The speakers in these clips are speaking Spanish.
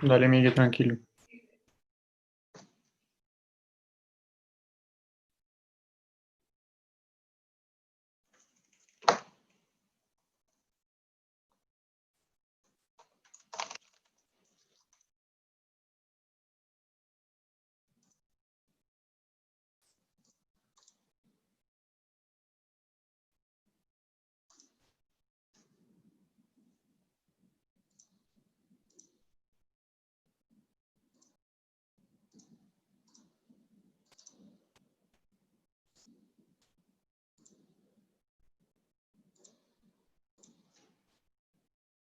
Dale, Miguel, tranquilo.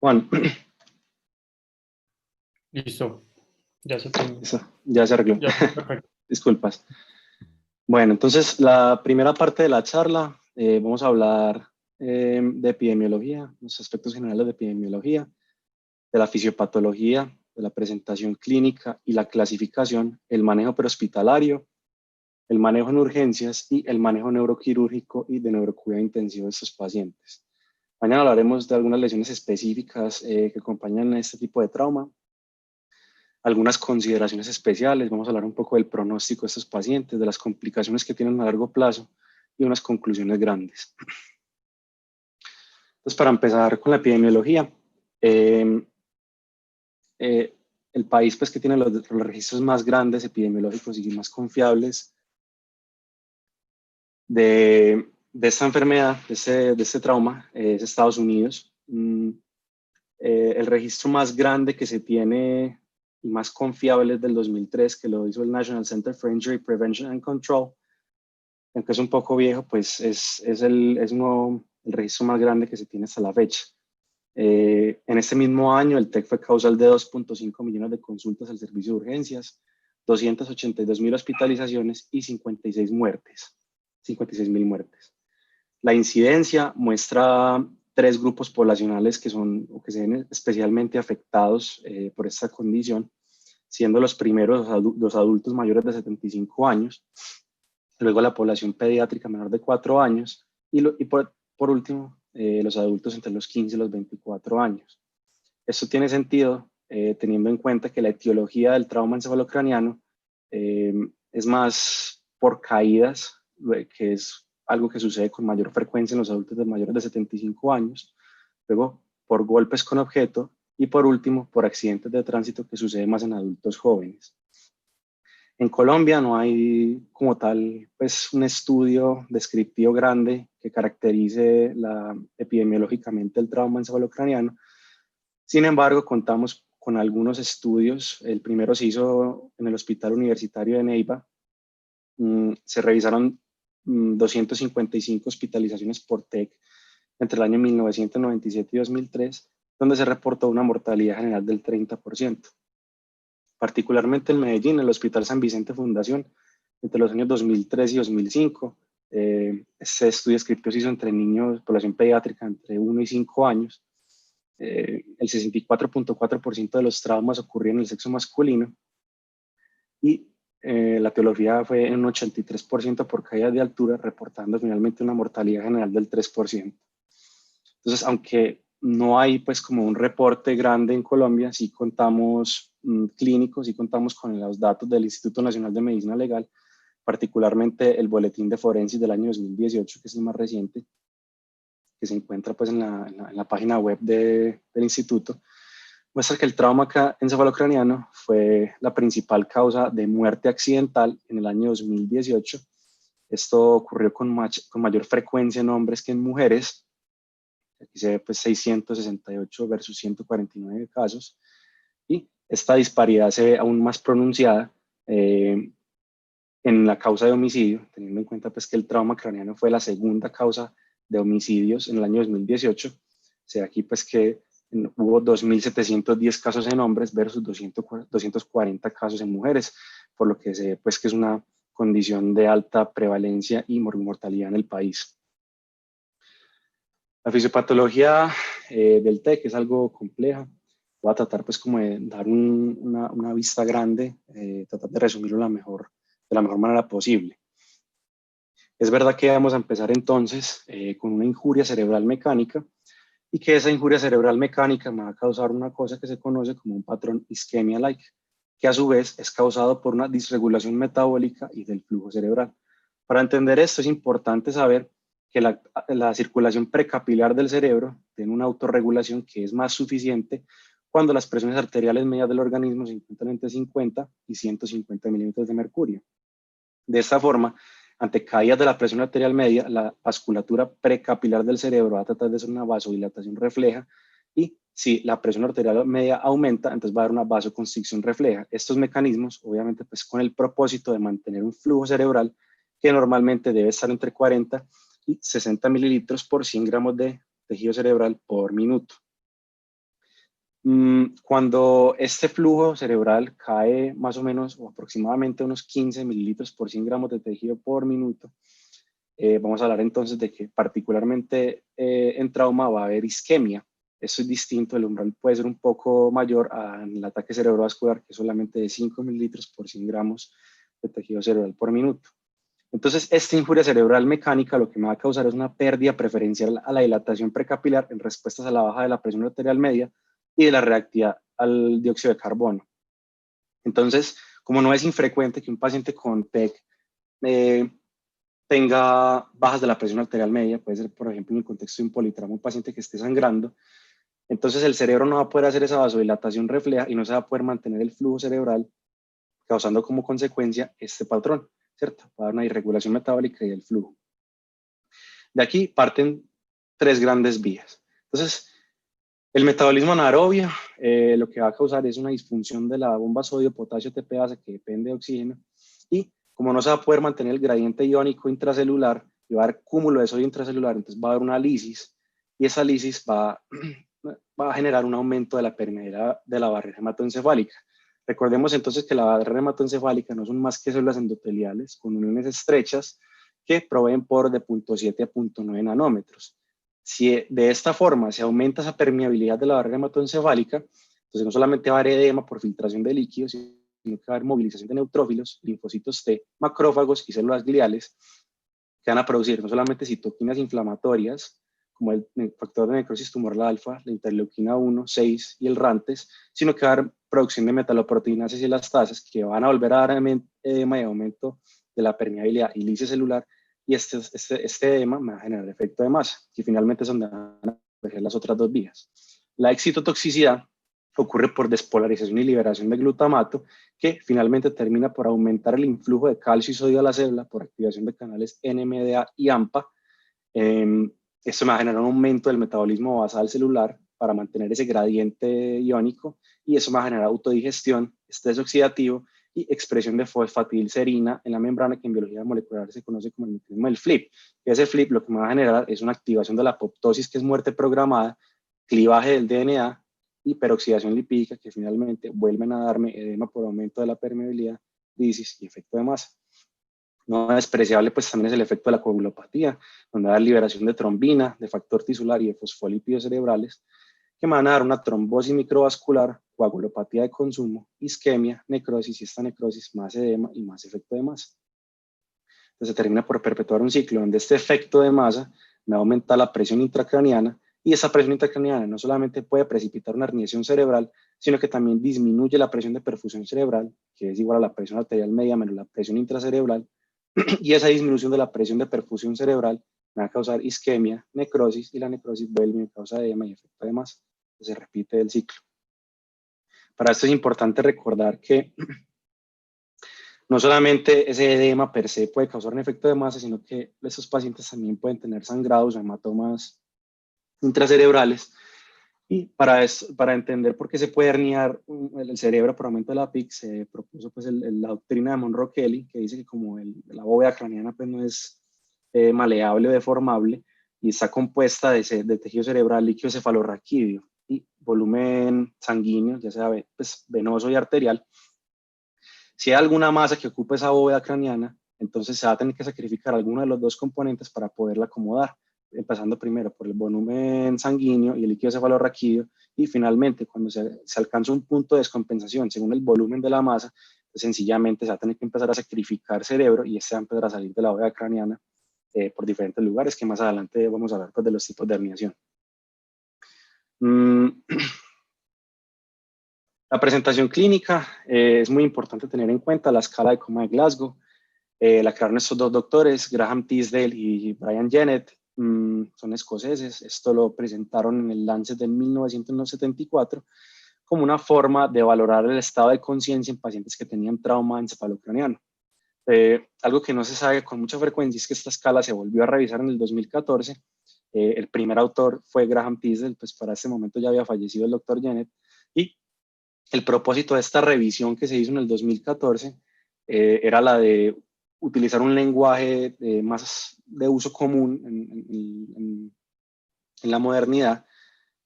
Juan, Listo. Ya se te... eso, ya se arregló. Ya, perfecto. Disculpas. Bueno, entonces la primera parte de la charla, vamos a hablar de epidemiología, los aspectos generales de epidemiología, de la fisiopatología, de la presentación clínica y la clasificación, el manejo prehospitalario, el manejo en urgencias y el manejo neuroquirúrgico y de neurocuidado intensivo de estos pacientes. Mañana hablaremos de algunas lesiones específicas que acompañan a este tipo de trauma, algunas consideraciones especiales, vamos a hablar un poco del pronóstico de estos pacientes, de las complicaciones que tienen a largo plazo y unas conclusiones grandes. Entonces, para empezar con la epidemiología, eh, eh, el país pues, que tiene los registros más grandes epidemiológicos y más confiables de esta enfermedad, de este trauma, es Estados Unidos. El registro más grande que se tiene y más confiable es del 2003, que lo hizo el National Center for Injury Prevention and Control. Aunque es un poco viejo, pues es el registro más grande que se tiene hasta la fecha. En este mismo año, el TEC fue causal de 2.5 millones de consultas al servicio de urgencias, 282.000 hospitalizaciones y 56 muertes, 56.000 muertes. La incidencia muestra tres grupos poblacionales que son o que se ven especialmente afectados por esta condición, siendo los primeros los adultos mayores de 75 años, luego la población pediátrica menor de 4 años y por último los adultos entre los 15 y los 24 años. Esto tiene sentido teniendo en cuenta que la etiología del trauma encefalocraniano es más por caídas, que es algo que sucede con mayor frecuencia en los adultos de mayores de 75 años, luego por golpes con objeto y por último por accidentes de tránsito que sucede más en adultos jóvenes. En Colombia no hay como tal pues, un estudio descriptivo grande que caracterice epidemiológicamente el trauma encefalocraniano. Sin embargo, contamos con algunos estudios. El primero se hizo en el Hospital Universitario de Neiva. Se revisaron 255 hospitalizaciones por TEC entre el año 1997 y 2003, donde se reportó una mortalidad general del 30%. Particularmente en Medellín, el Hospital San Vicente Fundación, entre los años 2003 y 2005, este estudio descriptivo se hizo entre niños, población pediátrica entre 1 y 5 años. El 64.4% de los traumas ocurrían en el sexo masculino y la etiología fue en un 83% por caída de altura, reportando finalmente una mortalidad general del 3%. Entonces, aunque no hay pues como un reporte grande en Colombia, sí contamos clínicos, sí contamos con los datos del Instituto Nacional de Medicina Legal, particularmente el boletín de forensis del año 2018, que es el más reciente, que se encuentra pues en la página web del instituto, muestra que el trauma encefalocraniano fue la principal causa de muerte accidental en el año 2018. Esto ocurrió con mayor frecuencia en hombres que en mujeres. Aquí se ve pues 668 versus 149 casos. Y esta disparidad se ve aún más pronunciada en la causa de homicidio, teniendo en cuenta pues que el trauma craneano fue la segunda causa de homicidios en el año 2018. O sea, aquí pues que hubo 2.710 casos en hombres versus 240 casos en mujeres, por lo que se ve pues que es una condición de alta prevalencia y mortalidad en el país. La fisiopatología del TEC es algo compleja. Voy a tratar pues como de dar una vista grande, tratar de resumirlo de la mejor manera posible. Es verdad que vamos a empezar entonces con una injuria cerebral mecánica y que esa injuria cerebral mecánica me va a causar una cosa que se conoce como un patrón isquemia-like, que a su vez es causado por una disregulación metabólica y del flujo cerebral. Para entender esto es importante saber que la circulación precapilar del cerebro tiene una autorregulación que es más suficiente cuando las presiones arteriales medias del organismo se encuentran entre 50 y 150 milímetros de mercurio. De esta forma, ante caídas de la presión arterial media, la vasculatura precapilar del cerebro va a tratar de hacer una vasodilatación refleja, y si la presión arterial media aumenta, entonces va a haber una vasoconstricción refleja. Estos mecanismos, obviamente, pues con el propósito de mantener un flujo cerebral que normalmente debe estar entre 40 y 60 mililitros por 100 gramos de tejido cerebral por minuto. Cuando este flujo cerebral cae más o menos o aproximadamente unos 15 mililitros por 100 gramos de tejido por minuto, vamos a hablar entonces de que particularmente en trauma va a haber isquemia. Eso es distinto, el umbral puede ser un poco mayor al ataque cerebrovascular, que es solamente de 5 mililitros por 100 gramos de tejido cerebral por minuto. Entonces, esta injuria cerebral mecánica lo que me va a causar es una pérdida preferencial a la dilatación precapilar en respuestas a la baja de la presión arterial media y de la reactividad al dióxido de carbono. Entonces, como no es infrecuente que un paciente con TEC tenga bajas de la presión arterial media, puede ser, por ejemplo, en el contexto de un politrauma, un paciente que esté sangrando, entonces el cerebro no va a poder hacer esa vasodilatación refleja y no se va a poder mantener el flujo cerebral, causando como consecuencia este patrón, ¿cierto? Va a haber una irregulación metabólica y del flujo. De aquí parten tres grandes vías. Entonces, el metabolismo anaerobio lo que va a causar es una disfunción de la bomba sodio-potasio TPase que depende de oxígeno, y como no se va a poder mantener el gradiente iónico intracelular y va a haber cúmulo de sodio intracelular, entonces va a haber una lisis, y esa lisis va a generar un aumento de la permeabilidad de la barrera hematoencefálica. Recordemos entonces que la barrera hematoencefálica no son más que células endoteliales con uniones estrechas que proveen por de 0.7 a 0.9 nanómetros. Si de esta forma se aumenta esa permeabilidad de la barrera hematoencefálica, entonces no solamente va a haber edema por filtración de líquidos, sino que va a haber movilización de neutrófilos, linfocitos T, macrófagos y células gliales, que van a producir no solamente citoquinas inflamatorias, como el factor de necrosis tumoral alfa, la interleuquina 1, 6 y el RANTES, sino que va a haber producción de metaloproteinases y elastasas que van a volver a dar edema y aumento de la permeabilidad y lisis celular, y este edema va a generar efecto de masa, que finalmente es donde van a aparecer las otras dos vías. La excitotoxicidad ocurre por despolarización y liberación de glutamato, que finalmente termina por aumentar el influjo de calcio y sodio a la célula por activación de canales NMDA y AMPA. Esto me va a generar un aumento del metabolismo basal celular para mantener ese gradiente iónico, y eso me va a generar autodigestión, estrés oxidativo y expresión de fosfatilserina en la membrana, que en biología molecular se conoce como el mecanismo del FLIP. Y ese FLIP lo que me va a generar es una activación de la apoptosis, que es muerte programada, clivaje del DNA y peroxidación lipídica, que finalmente vuelven a darme edema por aumento de la permeabilidad, lisis y efecto de masa. No despreciable pues también es el efecto de la coagulopatía, donde va a haber liberación de trombina, de factor tisular y de fosfolípidos cerebrales, que me van a dar una trombosis microvascular, coagulopatía de consumo, isquemia, necrosis, y esta necrosis más edema y más efecto de masa. Entonces se termina por perpetuar un ciclo donde este efecto de masa me va a aumentar la presión intracraniana, y esa presión intracraniana no solamente puede precipitar una herniación cerebral, sino que también disminuye la presión de perfusión cerebral, que es igual a la presión arterial media menos la presión intracerebral, y esa disminución de la presión de perfusión cerebral me va a causar isquemia, necrosis, y la necrosis vuelve y me causa edema y efecto de masa. Se repite el ciclo. Para esto es importante recordar que no solamente ese edema per se puede causar un efecto de masa, sino que estos pacientes también pueden tener sangrados o hematomas intracerebrales. Y para entender por qué se puede herniar el cerebro por aumento de la PIC, se propuso pues la doctrina de Monroe-Kelly, que dice que como la bóveda craneana pues no es maleable o deformable, y está compuesta de tejido cerebral líquido cefalorraquídeo y volumen sanguíneo, ya sea pues, venoso y arterial, si hay alguna masa que ocupe esa bóveda craneana, entonces se va a tener que sacrificar alguno de los dos componentes para poderla acomodar, empezando primero por el volumen sanguíneo y el líquido cefalorraquídeo, y finalmente cuando se alcanza un punto de descompensación según el volumen de la masa, pues sencillamente se va a tener que empezar a sacrificar cerebro, y este va a empezar a salir de la bóveda craneana por diferentes lugares, que más adelante vamos a hablar pues, de los tipos de herniación. Mm, La presentación clínica es muy importante tener en cuenta la escala de coma de Glasgow. La crearon estos dos doctores, Graham Tisdale y Brian Jennett, son escoceses. Esto lo presentaron en el Lancet de 1974 como una forma de valorar el estado de conciencia en pacientes que tenían trauma encefalocraniano. Algo que no se sabe con mucha frecuencia es que esta escala se volvió a revisar en el 2014. El primer autor fue Graham Tisdale, pues para ese momento ya había fallecido el doctor Jennett, y el propósito de esta revisión que se hizo en el 2014 era la de utilizar un lenguaje más de uso común en la modernidad,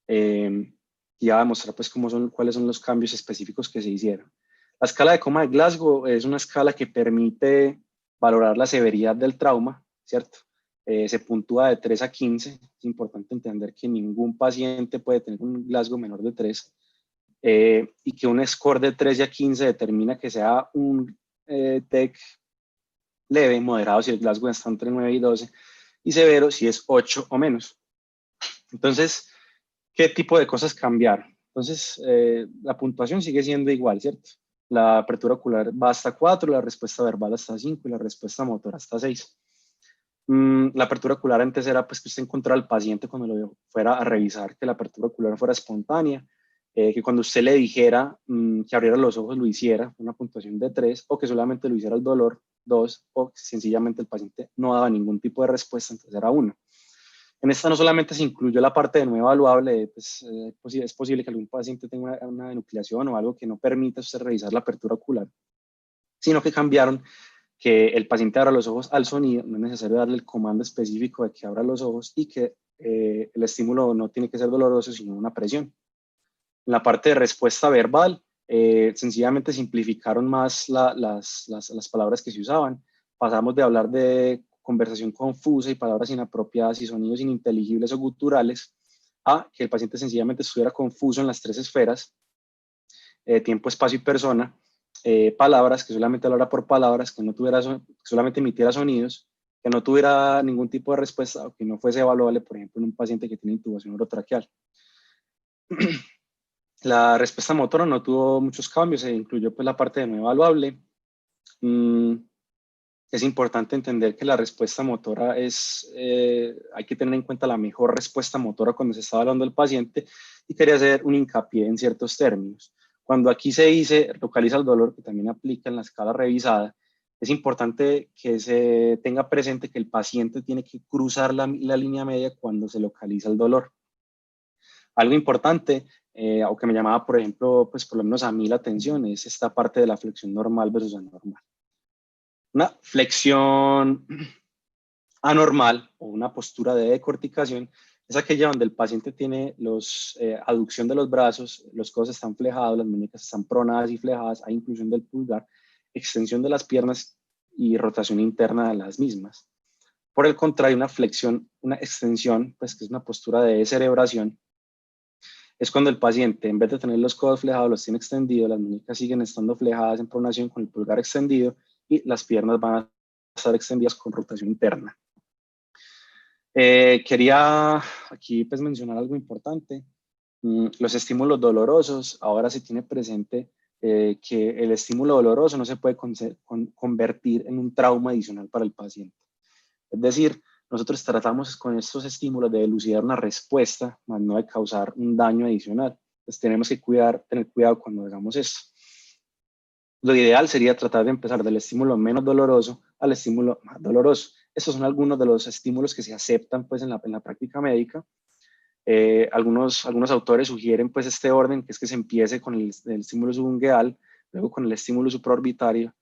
y a demostrar pues cuáles son los cambios específicos que se hicieron. La escala de coma de Glasgow es una escala que permite valorar la severidad del trauma, ¿cierto? Se puntúa de 3 a 15. Es importante entender que ningún paciente puede tener un Glasgow menor de 3, y que un score de 13 a 15 determina que sea un TEC leve, moderado si el Glasgow está entre 9 y 12, y severo si es 8 o menos. Entonces, ¿qué tipo de cosas cambiaron? Entonces, la puntuación sigue siendo igual, ¿cierto? La apertura ocular va hasta 4, la respuesta verbal hasta 5 y la respuesta motora hasta 6. La apertura ocular antes era pues que usted encontrara al paciente cuando lo fuera a revisar, que la apertura ocular fuera espontánea, que cuando usted le dijera que abriera los ojos lo hiciera, una puntuación de 3, o que solamente lo hiciera el dolor, 2, o que sencillamente el paciente no daba ningún tipo de respuesta, entonces era 1. En esta no solamente se incluyó la parte de no evaluable, pues, es posible que algún paciente tenga una enucleación o algo que no permita usted revisar la apertura ocular, sino que cambiaron que el paciente abra los ojos al sonido, no es necesario darle el comando específico de que abra los ojos, y que el estímulo no tiene que ser doloroso, sino una presión. En la parte de respuesta verbal, sencillamente simplificaron más las palabras que se usaban. Pasamos de hablar de conversación confusa y palabras inapropiadas y sonidos ininteligibles o guturales a que el paciente sencillamente estuviera confuso en las 3 esferas, tiempo, espacio y persona, palabras, que solamente hablara por palabras, que solamente emitiera sonidos, que no tuviera ningún tipo de respuesta, o que no fuese evaluable, por ejemplo, en un paciente que tiene intubación orotraqueal. La respuesta motora no tuvo muchos cambios, se incluyó pues la parte de no evaluable. Es importante entender que la respuesta motora hay que tener en cuenta la mejor respuesta motora cuando se está hablando del paciente, y quería hacer un hincapié en ciertos términos. Cuando aquí se dice localiza el dolor, que también aplica en la escala revisada, es importante que se tenga presente que el paciente tiene que cruzar la línea media cuando se localiza el dolor. Algo importante, o que me llamaba, por ejemplo, pues por lo menos a mí la atención, es esta parte de la flexión normal versus anormal. Una flexión anormal o una postura de decorticación es aquella donde el paciente tiene aducción de los brazos, los codos están flejados, las muñecas están pronadas y flejadas, hay inclusión del pulgar, extensión de las piernas y rotación interna de las mismas. Por el contrario, una flexión, una extensión, pues que es una postura de descerebración, es cuando el paciente, en vez de tener los codos flejados, los tiene extendidos, las muñecas siguen estando flejadas en pronación con el pulgar extendido, y las piernas van a estar extendidas con rotación interna. Quería aquí pues mencionar algo importante. Los estímulos dolorosos, ahora se tiene presente que el estímulo doloroso no se puede convertir en un trauma adicional para el paciente. Es decir, nosotros tratamos con estos estímulos de elucidar una respuesta, más no de causar un daño adicional. Entonces tenemos que tener cuidado cuando hagamos esto. Lo ideal sería tratar de empezar del estímulo menos doloroso al estímulo más doloroso. Estos son algunos de los estímulos que se aceptan pues, en la práctica médica. Algunos autores sugieren pues, este orden, que es que se empiece con el estímulo subungueal, luego con el estímulo supraorbitario,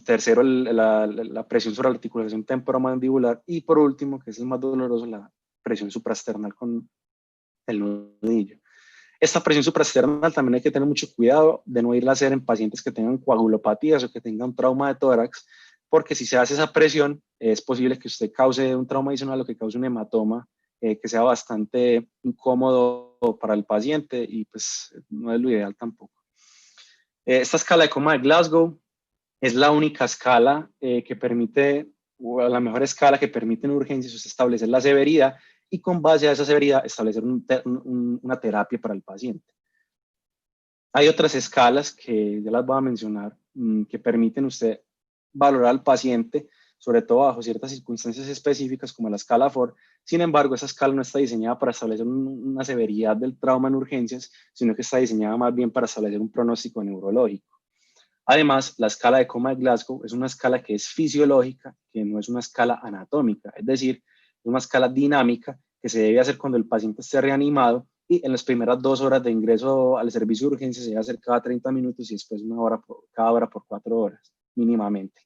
tercero la presión sobre la articulación temporomandibular, y por último, que es el más doloroso, la presión supraesternal con el nudillo. Esta presión supraesternal también hay que tener mucho cuidado de no irla a hacer en pacientes que tengan coagulopatías o que tengan trauma de tórax, porque si se hace esa presión, es posible que usted cause un trauma adicional o que cause un hematoma que sea bastante incómodo para el paciente, y pues no es lo ideal tampoco. Esta escala de coma de Glasgow es la única escala que permite, o la mejor escala que permite en urgencias, establecer la severidad y con base a esa severidad establecer una terapia para el paciente. Hay otras escalas que ya las voy a mencionar, que permiten usted valorar al paciente, sobre todo bajo ciertas circunstancias específicas como la escala FOR. Sin embargo, esa escala no está diseñada para establecer una severidad del trauma en urgencias, sino que está diseñada más bien para establecer un pronóstico neurológico. Además, la escala de coma de Glasgow es una escala que es fisiológica, que no es una escala anatómica, es decir, es una escala dinámica que se debe hacer cuando el paciente esté reanimado y en las primeras 2 horas de ingreso al servicio de urgencia se debe hacer cada 30 minutos y después cada hora por 4 horas, mínimamente.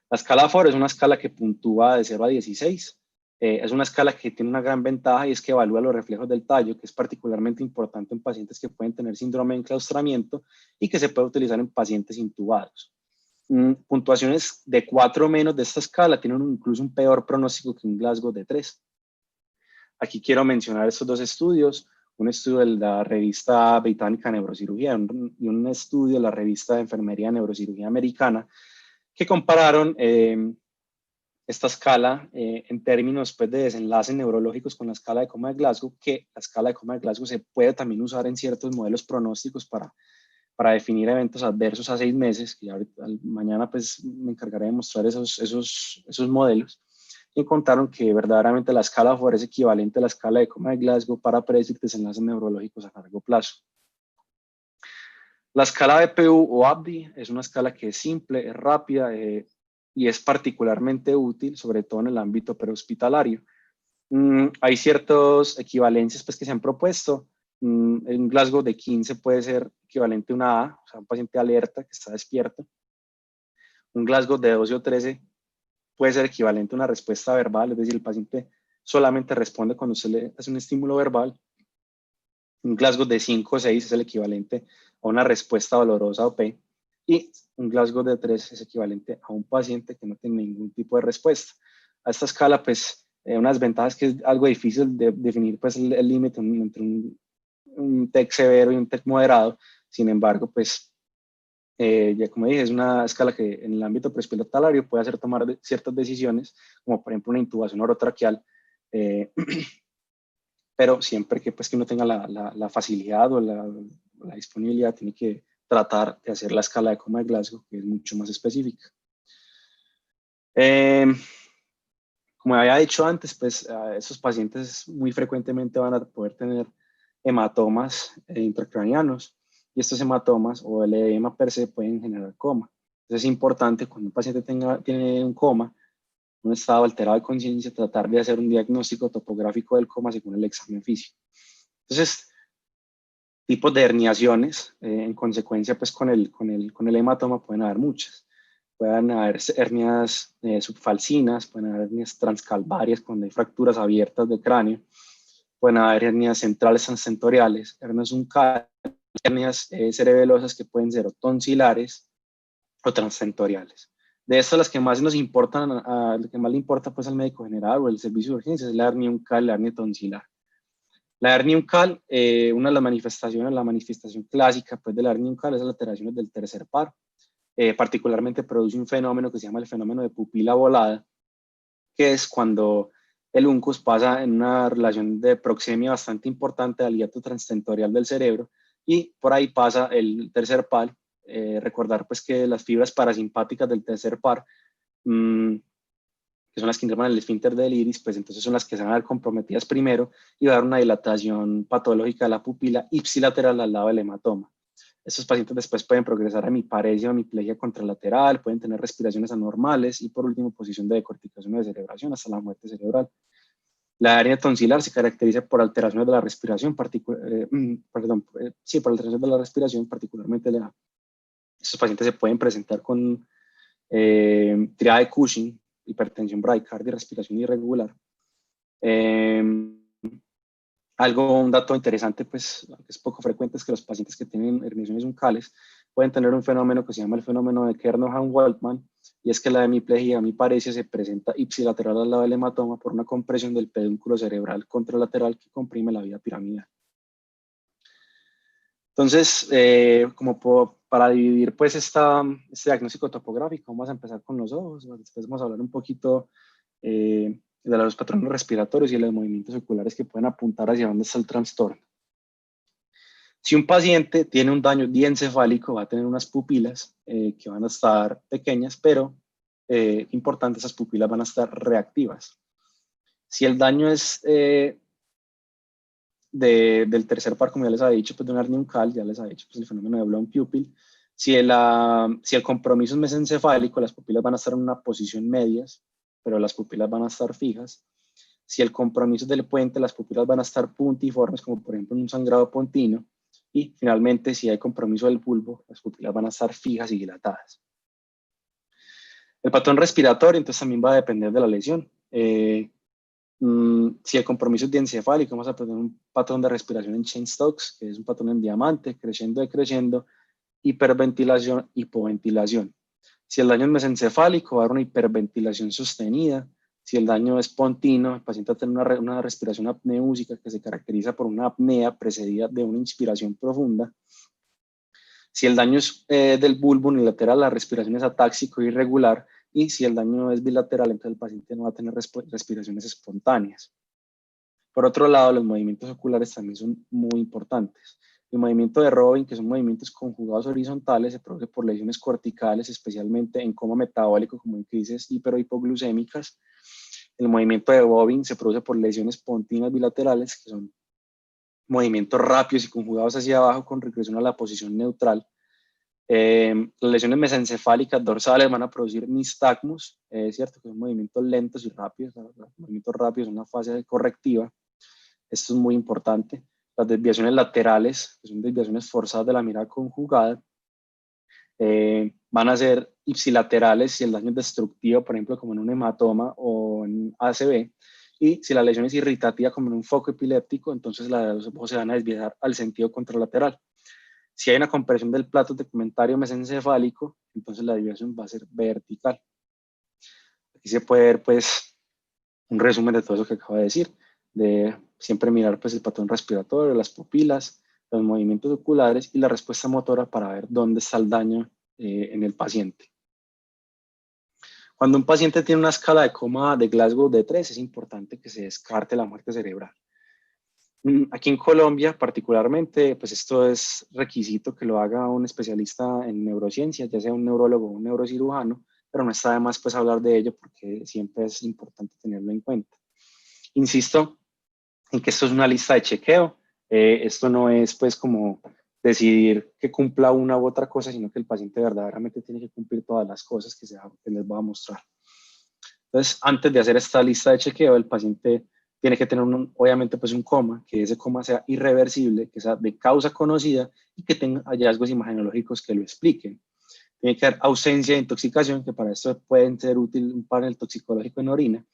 La escala FOR es una escala que puntúa de 0 a 16. Es una escala que tiene una gran ventaja y es que evalúa los reflejos del tallo, que es particularmente importante en pacientes que pueden tener síndrome de enclaustramiento y que se puede utilizar en pacientes intubados. Puntuaciones de 4 menos de esta escala tienen incluso un peor pronóstico que un Glasgow de 3. Aquí quiero mencionar estos 2 estudios, un estudio de la revista británica de neurocirugía y un estudio de la revista de enfermería de neurocirugía americana, que compararon esta escala en términos pues, de desenlaces neurológicos con la escala de coma de Glasgow, que la escala de coma de Glasgow se puede también usar en ciertos modelos pronósticos para definir eventos adversos a 6 meses, que mañana pues, me encargaré de mostrar esos modelos, y encontraron que verdaderamente la escala FOR es equivalente a la escala de coma de Glasgow para predecir desenlaces neurológicos a largo plazo. La escala de PU o ABDI es una escala que es simple, es rápida y es particularmente útil, sobre todo en el ámbito prehospitalario. Hay ciertas equivalencias pues, que se han propuesto. Un Glasgow de 15 puede ser equivalente a una A, o sea, un paciente alerta que está despierto. Un Glasgow de 12 o 13 puede ser equivalente a una respuesta verbal, es decir, el paciente solamente responde cuando se le hace un estímulo verbal. Un Glasgow de 5 o 6 es el equivalente a una respuesta dolorosa o P, y un Glasgow de 3 es equivalente a un paciente que no tiene ningún tipo de respuesta. A esta escala, pues, una desventaja es que es algo difícil de definir pues, el límite entre un TEC severo y un TEC moderado. Sin embargo, pues, ya como dije, es una escala que en el ámbito prehospitalario puede hacer tomar ciertas decisiones, como por ejemplo una intubación orotraqueal, pero siempre que, pues, que uno tenga la facilidad o la disponibilidad, tiene que tratar de hacer la escala de coma de Glasgow, que es mucho más específica. Como había dicho antes, pues estos pacientes muy frecuentemente van a poder tener hematomas intracranianos, y estos hematomas o el edema per se pueden generar coma. Entonces es importante cuando un paciente tiene un coma, un estado alterado de conciencia, tratar de hacer un diagnóstico topográfico del coma según el examen físico. Entonces, tipos de herniaciones, en consecuencia, pues con el hematoma pueden haber muchas. Pueden haber hernias subfalcinas, pueden haber hernias transcalvarias cuando hay fracturas abiertas del cráneo, pueden haber hernias centrales transtentoriales, hernias uncales, hernias cerebelosas que pueden ser o tonsilares o transtentoriales. De estas, las que más nos importan, lo que más le importa pues, al médico general o el servicio de urgencias es la hernia uncal y la hernia tonsilar. La hernia uncal, una de las manifestaciones, la manifestación clásica pues, de la hernia uncal es las alteraciones del tercer par. Particularmente produce un fenómeno que se llama el fenómeno de pupila volada, que es cuando el uncus pasa en una relación de proxemia bastante importante al hiato transtentorial del cerebro y por ahí pasa el tercer par. Recordar pues que las fibras parasimpáticas del tercer par, que son las que innervan el esfínter del iris, pues entonces son las que se van a ver comprometidas primero y va a dar una dilatación patológica de la pupila ipsilateral al lado del hematoma. Estos pacientes después pueden progresar a hemiparesia o hemiplegia contralateral, pueden tener respiraciones anormales y por último posición de decorticación o descerebración hasta la muerte cerebral. La hernia tonsilar se caracteriza por alteraciones de la respiración, por alteraciones de la respiración, particularmente estos pacientes se pueden presentar con triada de Cushing, hipertensión bradicardia y respiración irregular. Un dato interesante, pues, que es poco frecuente, es que los pacientes que tienen herniaciones uncales pueden tener un fenómeno que se llama el fenómeno de Kernohan-Waltman, y es que la hemiplegia hemiparesia se presenta ipsilateral al lado del hematoma por una compresión del pedúnculo cerebral contralateral que comprime la vía piramidal. Entonces, para dividir pues este diagnóstico topográfico, vamos a empezar con los ojos, después vamos a hablar un poquito de los patrones respiratorios y de los movimientos oculares que pueden apuntar hacia dónde está el trastorno. Si un paciente tiene un daño diencefálico, va a tener unas pupilas que van a estar pequeñas, pero importante, esas pupilas van a estar reactivas. Si el daño es del tercer par, como ya les había dicho, pues de una hernia uncal, ya les había dicho pues el fenómeno de blown pupil. Si el compromiso es mesencefálico, las pupilas van a estar en una posición medias, pero las pupilas van a estar fijas. Si el compromiso es del puente, las pupilas van a estar puntiformes, como por ejemplo en un sangrado pontino. Y finalmente, si hay compromiso del bulbo, las pupilas van a estar fijas y dilatadas. El patrón respiratorio, entonces, también va a depender de la lesión. Si el compromiso es diencefálico, vamos a tener un patrón de respiración en Cheyne-Stokes, que es un patrón en diamante, creciendo, decreciendo, hiperventilación, hipoventilación. Si el daño es mesencefálico, va a haber una hiperventilación sostenida. Si el daño es pontino, el paciente va a tener una respiración apneúsica que se caracteriza por una apnea precedida de una inspiración profunda. Si el daño es del bulbo unilateral, la respiración es atáxico irregular. Y si el daño es bilateral, entonces el paciente no va a tener respiraciones espontáneas. Por otro lado, los movimientos oculares también son muy importantes. El movimiento de Robin, que son movimientos conjugados horizontales, se produce por lesiones corticales, especialmente en coma metabólico, como en crisis hiperhipoglucémicas. El movimiento de Bobbin se produce por lesiones pontinas bilaterales, que son movimientos rápidos y conjugados hacia abajo con regresión a la posición neutral. Las lesiones mesencefálicas dorsales van a producir nistagmus, ¿cierto? Que son movimientos lentos y rápidos. Los movimientos rápidos son una fase correctiva. Esto es muy importante. Las desviaciones laterales, que son desviaciones forzadas de la mirada conjugada, van a ser ipsilaterales si el daño es destructivo, por ejemplo, como en un hematoma o en ACV. Y si la lesión es irritativa, como en un foco epiléptico, entonces los ojos se van a desviar al sentido contralateral. Si hay una compresión del plato tegumentario mesencefálico, entonces la desviación va a ser vertical. Aquí se puede ver, pues, un resumen de todo eso que acabo de decir, de siempre mirar, pues, el patrón respiratorio, las pupilas, los movimientos oculares y la respuesta motora para ver dónde está el daño en el paciente. Cuando un paciente tiene una escala de coma de Glasgow de 3, es importante que se descarte la muerte cerebral. Aquí en Colombia, particularmente, pues esto es requisito que lo haga un especialista en neurociencia, ya sea un neurólogo o un neurocirujano, pero no está de más pues hablar de ello porque siempre es importante tenerlo en cuenta. Insisto en que esto es una lista de chequeo, esto no es pues como decidir que cumpla una u otra cosa, sino que el paciente verdaderamente tiene que cumplir todas las cosas que les voy a mostrar. Entonces, antes de hacer esta lista de chequeo, el paciente tiene que tener obviamente pues un coma, que ese coma sea irreversible, que sea de causa conocida y que tenga hallazgos imagenológicos que lo expliquen. Tiene que haber ausencia de intoxicación, que para esto pueden ser útil un panel toxicológico en orina.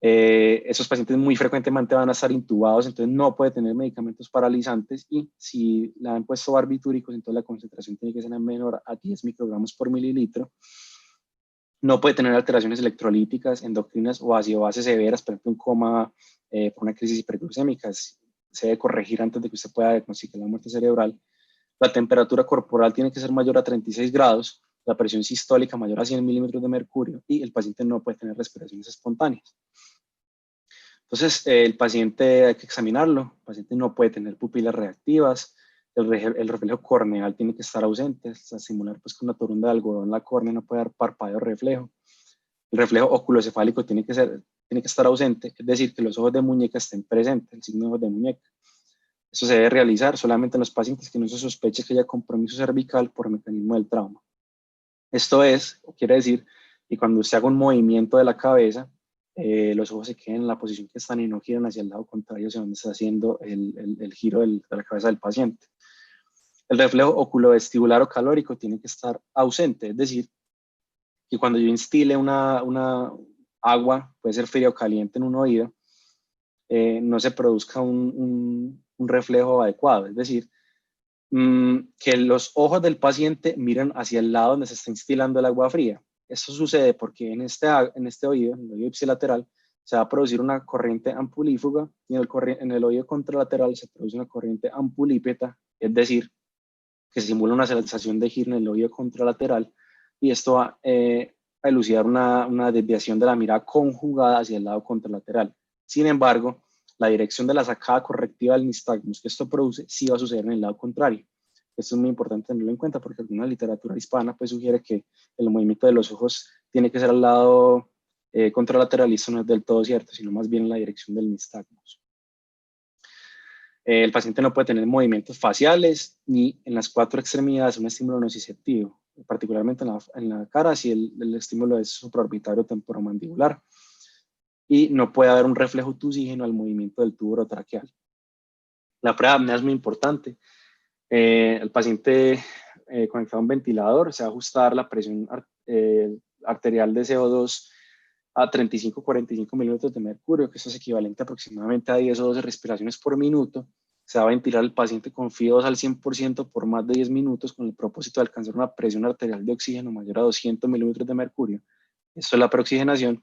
Esos pacientes muy frecuentemente van a estar intubados, entonces no puede tener medicamentos paralizantes y si le han puesto barbitúricos, entonces la concentración tiene que ser menor a 10 microgramos por mililitro. No puede tener alteraciones electrolíticas, endocrinas o acidobases severas, por ejemplo, un coma por una crisis hiperglucémica. Se debe corregir antes de que usted pueda diagnosticar la muerte cerebral. La temperatura corporal tiene que ser mayor a 36 grados, la presión sistólica mayor a 100 milímetros de mercurio y el paciente no puede tener respiraciones espontáneas. Entonces, el paciente hay que examinarlo, el paciente no puede tener pupilas reactivas, el reflejo corneal tiene que estar ausente, o sea, simular pues con una torunda de algodón la córnea, no puede dar parpadeo reflejo. El reflejo oculocefálico tiene que estar ausente, es decir, que los ojos de muñeca estén presentes, el signo de ojos de muñeca. Eso se debe realizar solamente en los pacientes que no se sospeche que haya compromiso cervical por mecanismo del trauma. Esto quiere decir que cuando usted haga un movimiento de la cabeza, los ojos se queden en la posición que están y no giran hacia el lado contrario, hacia donde está haciendo el giro de la cabeza del paciente. El reflejo oculovestibular o calórico tiene que estar ausente, es decir, que cuando yo instile una agua, puede ser fría o caliente en un oído, no se produzca un reflejo adecuado, es decir, que los ojos del paciente miren hacia el lado donde se está instilando el agua fría. Esto sucede porque en este oído, en el oído ipsilateral, se va a producir una corriente ampulífuga y en el oído contralateral se produce una corriente ampulípeta, es decir, que simula una sensación de giro en el oído contralateral y esto va a elucidar una desviación de la mirada conjugada hacia el lado contralateral. Sin embargo, la dirección de la sacada correctiva del nistagmus que esto produce sí va a suceder en el lado contrario. Esto es muy importante tenerlo en cuenta porque alguna literatura hispana pues sugiere que el movimiento de los ojos tiene que ser al lado contralateral, y eso no es del todo cierto, sino más bien en la dirección del nistagmus. El paciente no puede tener movimientos faciales ni en las 4 extremidades un estímulo nociceptivo, particularmente en la cara si el estímulo es supraorbitario temporomandibular, y no puede haber un reflejo tusígeno al movimiento del tubo orotraqueal. La prueba de apnea es muy importante. El paciente conectado a un ventilador se va a ajustar la presión arterial de CO2 a 35-45 milímetros de mercurio, que eso es equivalente aproximadamente a 10 o 12 respiraciones por minuto. Se va a ventilar el paciente con FIO2 al 100% por más de 10 minutos con el propósito de alcanzar una presión arterial de oxígeno mayor a 200 milímetros de mercurio. Esto es la preoxigenación.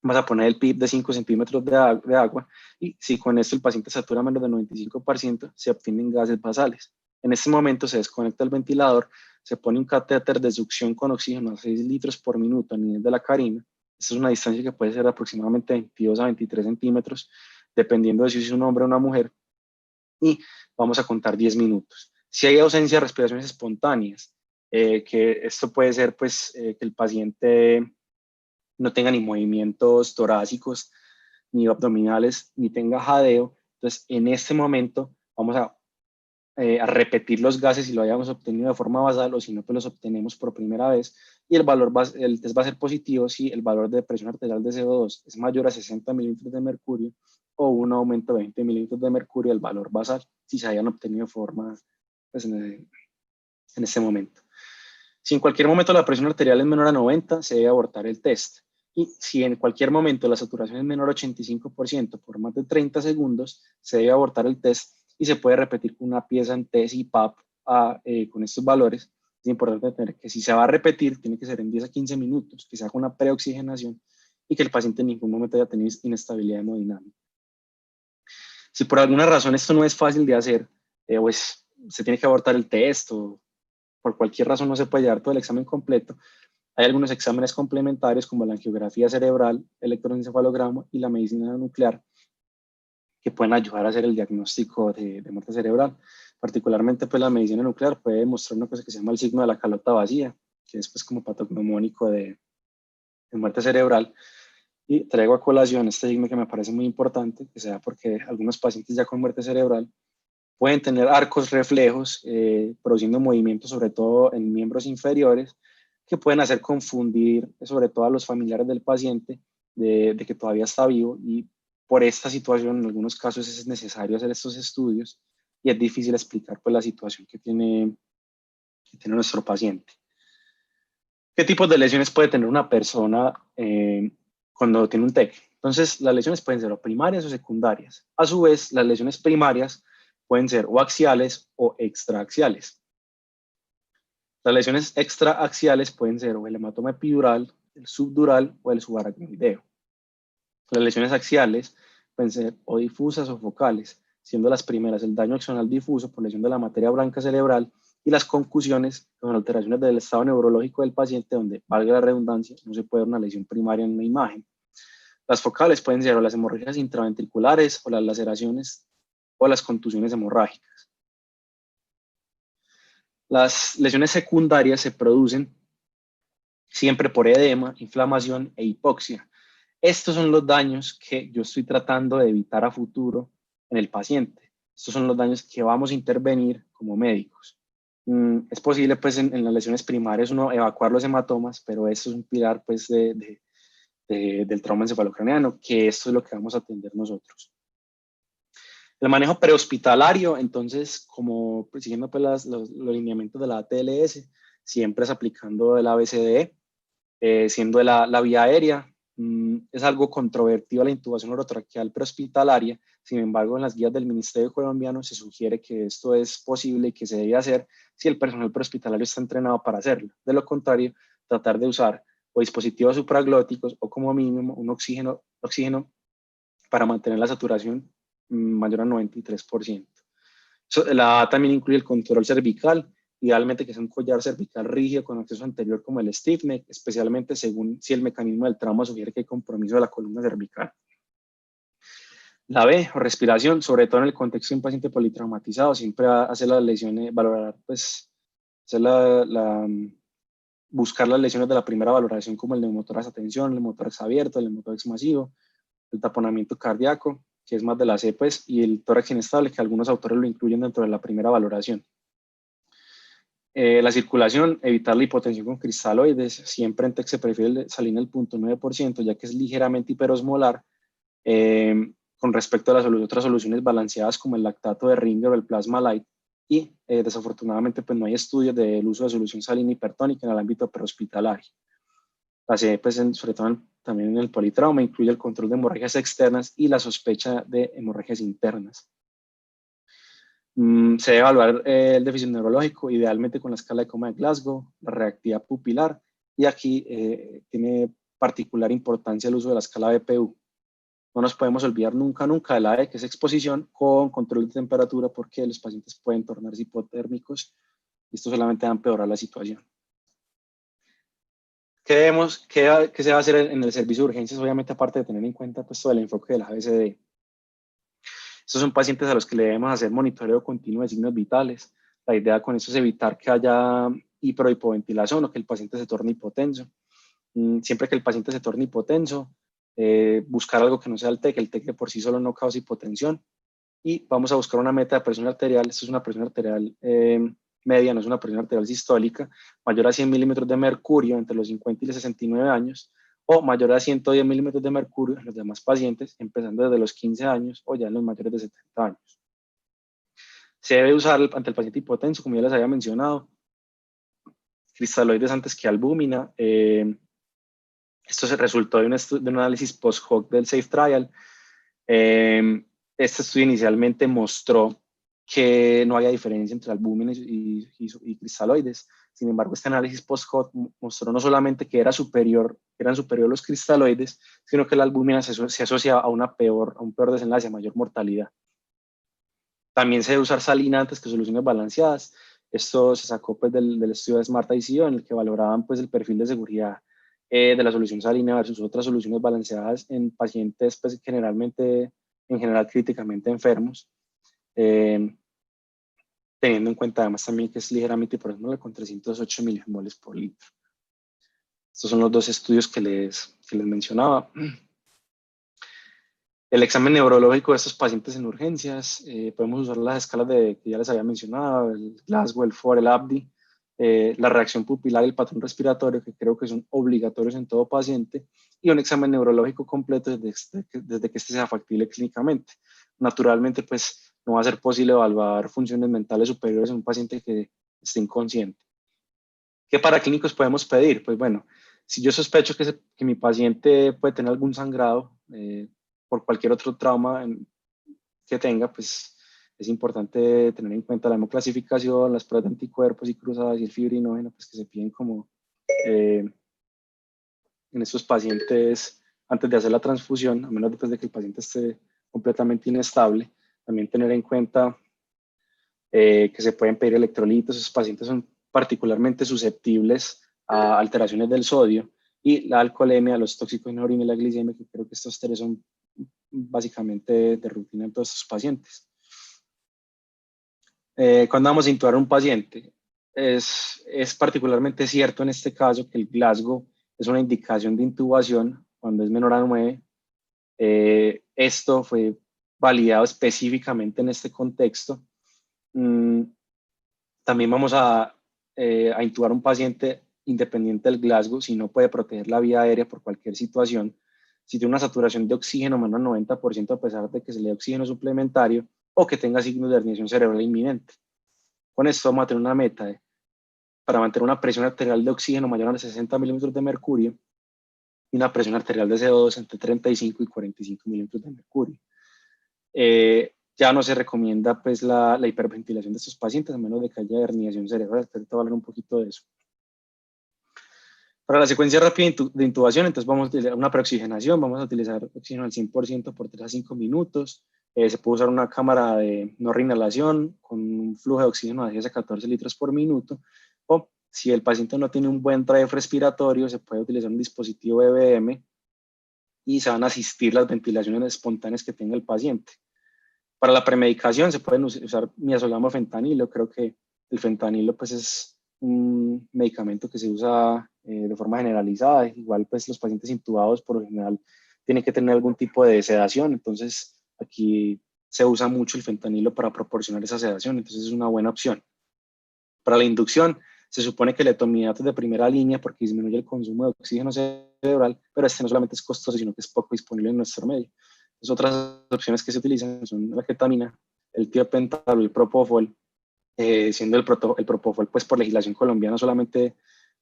Vas a poner el PIB de 5 centímetros de agua, y si con esto el paciente satura menos del 95%, se obtienen gases basales. En este momento se desconecta el ventilador, se pone un catéter de succión con oxígeno a 6 litros por minuto a nivel de la carina. Esta es una distancia que puede ser de aproximadamente 22 a 23 centímetros, dependiendo de si es un hombre o una mujer, y vamos a contar 10 minutos. Si hay ausencia de respiraciones espontáneas, que esto puede ser pues, que el paciente no tenga ni movimientos torácicos, ni abdominales, ni tenga jadeo, entonces en este momento vamos a repetir los gases si lo hayamos obtenido de forma basal o si no, pues los obtenemos por primera vez, y el test va a ser positivo si el valor de presión arterial de CO2 es mayor a 60 milímetros de mercurio o un aumento de 20 milímetros de mercurio del valor basal, si se hayan obtenido de forma pues, en este momento. Si en cualquier momento la presión arterial es menor a 90, se debe abortar el test. Y si en cualquier momento la saturación es menor a 85% por más de 30 segundos, se debe abortar el test y se puede repetir con una pieza en test y PAP con estos valores. Es importante tener que si se va a repetir, tiene que ser en 10 a 15 minutos, que se haga una preoxigenación y que el paciente en ningún momento haya tenido inestabilidad hemodinámica. Si por alguna razón esto no es fácil de hacer, pues se tiene que abortar el test o por cualquier razón no se puede llevar todo el examen completo, hay algunos exámenes complementarios como la angiografía cerebral, electroencefalograma y la medicina nuclear que pueden ayudar a hacer el diagnóstico de muerte cerebral. Particularmente, pues la medicina nuclear puede mostrar una cosa que se llama el signo de la calota vacía, que es pues como patognomónico de muerte cerebral. Y traigo a colación este signo que me parece muy importante, que sea porque algunos pacientes ya con muerte cerebral pueden tener arcos reflejos produciendo movimientos, sobre todo en miembros inferiores, que pueden hacer confundir sobre todo a los familiares del paciente de que todavía está vivo, y por esta situación en algunos casos es necesario hacer estos estudios y es difícil explicar pues, la situación que tiene nuestro paciente. ¿Qué tipos de lesiones puede tener una persona cuando tiene un TEC? Entonces, las lesiones pueden ser o primarias o secundarias. A su vez, las lesiones primarias pueden ser o axiales o extraaxiales. Las lesiones extraaxiales pueden ser o el hematoma epidural, el subdural o el subaracnoideo. Las lesiones axiales pueden ser o difusas o focales, siendo las primeras el daño axonal difuso por lesión de la materia blanca cerebral y las concusiones con alteraciones del estado neurológico del paciente, donde, valga la redundancia, no se puede ver una lesión primaria en una imagen. Las focales pueden ser o las hemorragias intraventriculares o las laceraciones o las contusiones hemorrágicas. Las lesiones secundarias se producen siempre por edema, inflamación e hipoxia. Estos son los daños que yo estoy tratando de evitar a futuro en el paciente. Estos son los daños que vamos a intervenir como médicos. Es posible pues en las lesiones primarias uno evacuar los hematomas, pero esto es un pilar pues del trauma encefalocraneano, que esto es lo que vamos a atender nosotros. El manejo prehospitalario, entonces, como siguiendo pues los lineamientos de la ATLS, siempre es aplicando el ABCDE, siendo la vía aérea. Es algo controvertido la intubación orotraqueal prehospitalaria. Sin embargo, en las guías del Ministerio colombiano se sugiere que esto es posible y que se debe hacer si el personal prehospitalario está entrenado para hacerlo. De lo contrario, tratar de usar o dispositivos supraglóticos o como mínimo un oxígeno para mantener la saturación mayor al 93%. La también incluye el control cervical idealmente que sea un collar cervical rígido con acceso anterior como el stiff neck, especialmente según si el mecanismo del trauma sugiere que hay compromiso de la columna cervical. La B, o respiración, sobre todo en el contexto de un paciente politraumatizado, siempre hace las lesiones, valorar, pues, hacer buscar las lesiones de la primera valoración como el neumotórax a tensión, el neumotórax abierto, el neumotórax masivo, el taponamiento cardíaco, que es más de la C, pues, y el tórax inestable, que algunos autores lo incluyen dentro de la primera valoración. La circulación, evitar la hipotensión con cristaloides, siempre en TEC se prefiere salina del 0.9%, ya que es ligeramente hiperosmolar, con respecto a las otras soluciones balanceadas como el lactato de Ringer o el Plasma Light, y desafortunadamente pues no hay estudios del uso de solución salina hipertónica en el ámbito prehospitalario. La C, pues, sobre todo también en el politrauma, incluye el control de hemorragias externas y la sospecha de hemorragias internas. Se debe evaluar el déficit neurológico, idealmente con la escala de coma de Glasgow, la reactividad pupilar, y aquí tiene particular importancia el uso de la escala BPU. No nos podemos olvidar nunca de la E, que es exposición con control de temperatura, porque los pacientes pueden tornarse hipotérmicos y esto solamente va a empeorar la situación. ¿Qué se va a hacer en el servicio de urgencias? Obviamente, aparte de tener en cuenta pues, todo el enfoque de la ABCD. Estos son pacientes a los que le debemos hacer monitoreo continuo de signos vitales. La idea con eso es evitar que haya hipoventilación o que el paciente se torne hipotenso. Siempre que el paciente se torne hipotenso, buscar algo que no sea el TEC de por sí solo no causa hipotensión. Y vamos a buscar una meta de presión arterial. Esto es una presión arterial media, no es una presión arterial sistólica, mayor a 100 milímetros de mercurio entre los 50 y los 69 años, o mayor a 110 milímetros de mercurio en los demás pacientes, empezando desde los 15 años o ya en los mayores de 70 años. Se debe usar ante el paciente hipotenso, como ya les había mencionado, cristaloides antes que albúmina. Esto se resultó de un análisis post-hoc del SAFE Trial. Este estudio inicialmente mostró que no había diferencia entre albúminas y cristaloides. Sin embargo, este análisis post-hoc mostró no solamente que eran superior los cristaloides, sino que la albúmina se asocia a un peor desenlace, a mayor mortalidad. También se debe usar salina antes que soluciones balanceadas. Esto se sacó pues, del estudio de Smart ICO, en el que valoraban pues, el perfil de seguridad de la solución salina versus otras soluciones balanceadas en pacientes pues, en general críticamente enfermos, teniendo en cuenta además también que es ligeramente hiperosmolar con 308 milimoles por litro. Estos son los dos estudios que les mencionaba. El examen neurológico de estos pacientes en urgencias, podemos usar las escalas que ya les había mencionado, el Glasgow, el FOR, el ABDI, la reacción pupilar y el patrón respiratorio, que creo que son obligatorios en todo paciente, y un examen neurológico completo desde que este sea factible clínicamente. Naturalmente, pues no va a ser posible evaluar funciones mentales superiores en un paciente que esté inconsciente. ¿Qué paraclínicos podemos pedir? Pues bueno, si yo sospecho que mi paciente puede tener algún sangrado, por cualquier otro trauma que tenga, pues es importante tener en cuenta la hemoclasificación, las pruebas de anticuerpos y cruzadas y el fibrinógeno, pues que se piden como en estos pacientes antes de hacer la transfusión, a menos después de que el paciente esté completamente inestable. También tener en cuenta que se pueden pedir electrolitos. Esos pacientes son particularmente susceptibles a alteraciones del sodio, y la alcoholemia, los tóxicos en orina y la glicemia, que creo que estos tres son básicamente de rutina en todos estos pacientes. Cuando vamos a intubar a un paciente, es particularmente cierto en este caso que el Glasgow es una indicación de intubación cuando es menor a 9. Esto fue validado específicamente en este contexto. También vamos a intubar a un paciente independiente del Glasgow si no puede proteger la vía aérea por cualquier situación, si tiene una saturación de oxígeno menor al 90% a pesar de que se le dé oxígeno suplementario o que tenga signos de herniación cerebral inminente. Con esto vamos a tener una meta para mantener una presión arterial de oxígeno mayor a 60 milímetros de mercurio y una presión arterial de CO2 entre 35 y 45 milímetros de mercurio. Ya no se recomienda pues, la hiperventilación de estos pacientes a menos de que haya herniación cerebral. Ahorita voy a hablar un poquito de eso. Para la secuencia rápida de intubación, entonces vamos a utilizar una preoxigenación, vamos a utilizar oxígeno al 100% por 3 a 5 minutos. Se puede usar una cámara de no reinhalación con un flujo de oxígeno de 10 a 14 litros por minuto. O si el paciente no tiene un buen drive respiratorio, se puede utilizar un dispositivo EBM y se van a asistir las ventilaciones espontáneas que tenga el paciente. Para la premedicación se pueden usar midazolam o fentanilo. Creo que el fentanilo pues es un medicamento que se usa de forma generalizada. Igual pues los pacientes intubados por lo general tienen que tener algún tipo de sedación, entonces aquí se usa mucho el fentanilo para proporcionar esa sedación, entonces es una buena opción. Para la inducción se supone que el etomidato es de primera línea porque disminuye el consumo de oxígeno cerebral, pero este no solamente es costoso, sino que es poco disponible en nuestro medio. Entonces, otras opciones que se utilizan son la ketamina, el tiopental, el propofol, siendo el propofol pues por legislación colombiana solamente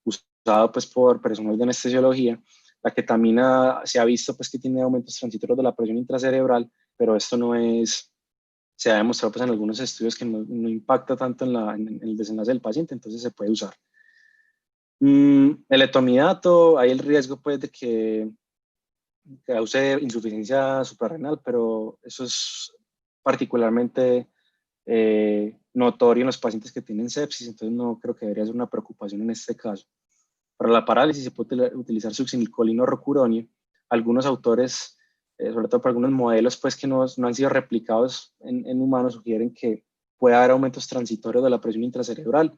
usado pues por personal de anestesiología. La ketamina se ha visto pues que tiene aumentos transitorios de la presión intracerebral, pero esto no es, se ha demostrado pues en algunos estudios que no impacta tanto en el desenlace del paciente, entonces se puede usar. El etomidato, hay el riesgo pues de que cause insuficiencia suprarrenal, pero eso es particularmente notorio en los pacientes que tienen sepsis, entonces no creo que debería ser una preocupación en este caso. Para la parálisis se puede utilizar succinilcolina o rocuronio. Algunos autores, sobre todo para algunos modelos pues, que no han sido replicados en humanos, sugieren que puede haber aumentos transitorios de la presión intracerebral.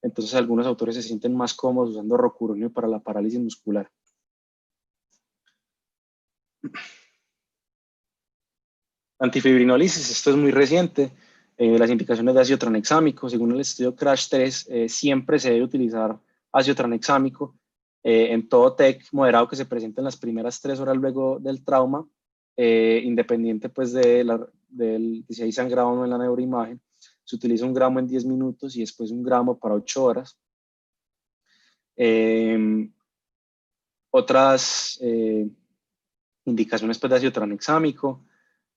Entonces algunos autores se sienten más cómodos usando rocuronio para la parálisis muscular. Antifibrinolisis, esto es muy reciente. Las indicaciones de ácido tranexámico, según el estudio CRASH 3, siempre se debe utilizar ácido tranexámico en todo TEC moderado que se presenta en las primeras 3 horas luego del trauma, independiente pues de si hay sangrado o no en la neuroimagen. Se utiliza 1 gramo en 10 minutos y después 1 gramo para 8 horas. Otras indicaciones pues, de ácido tranexámico,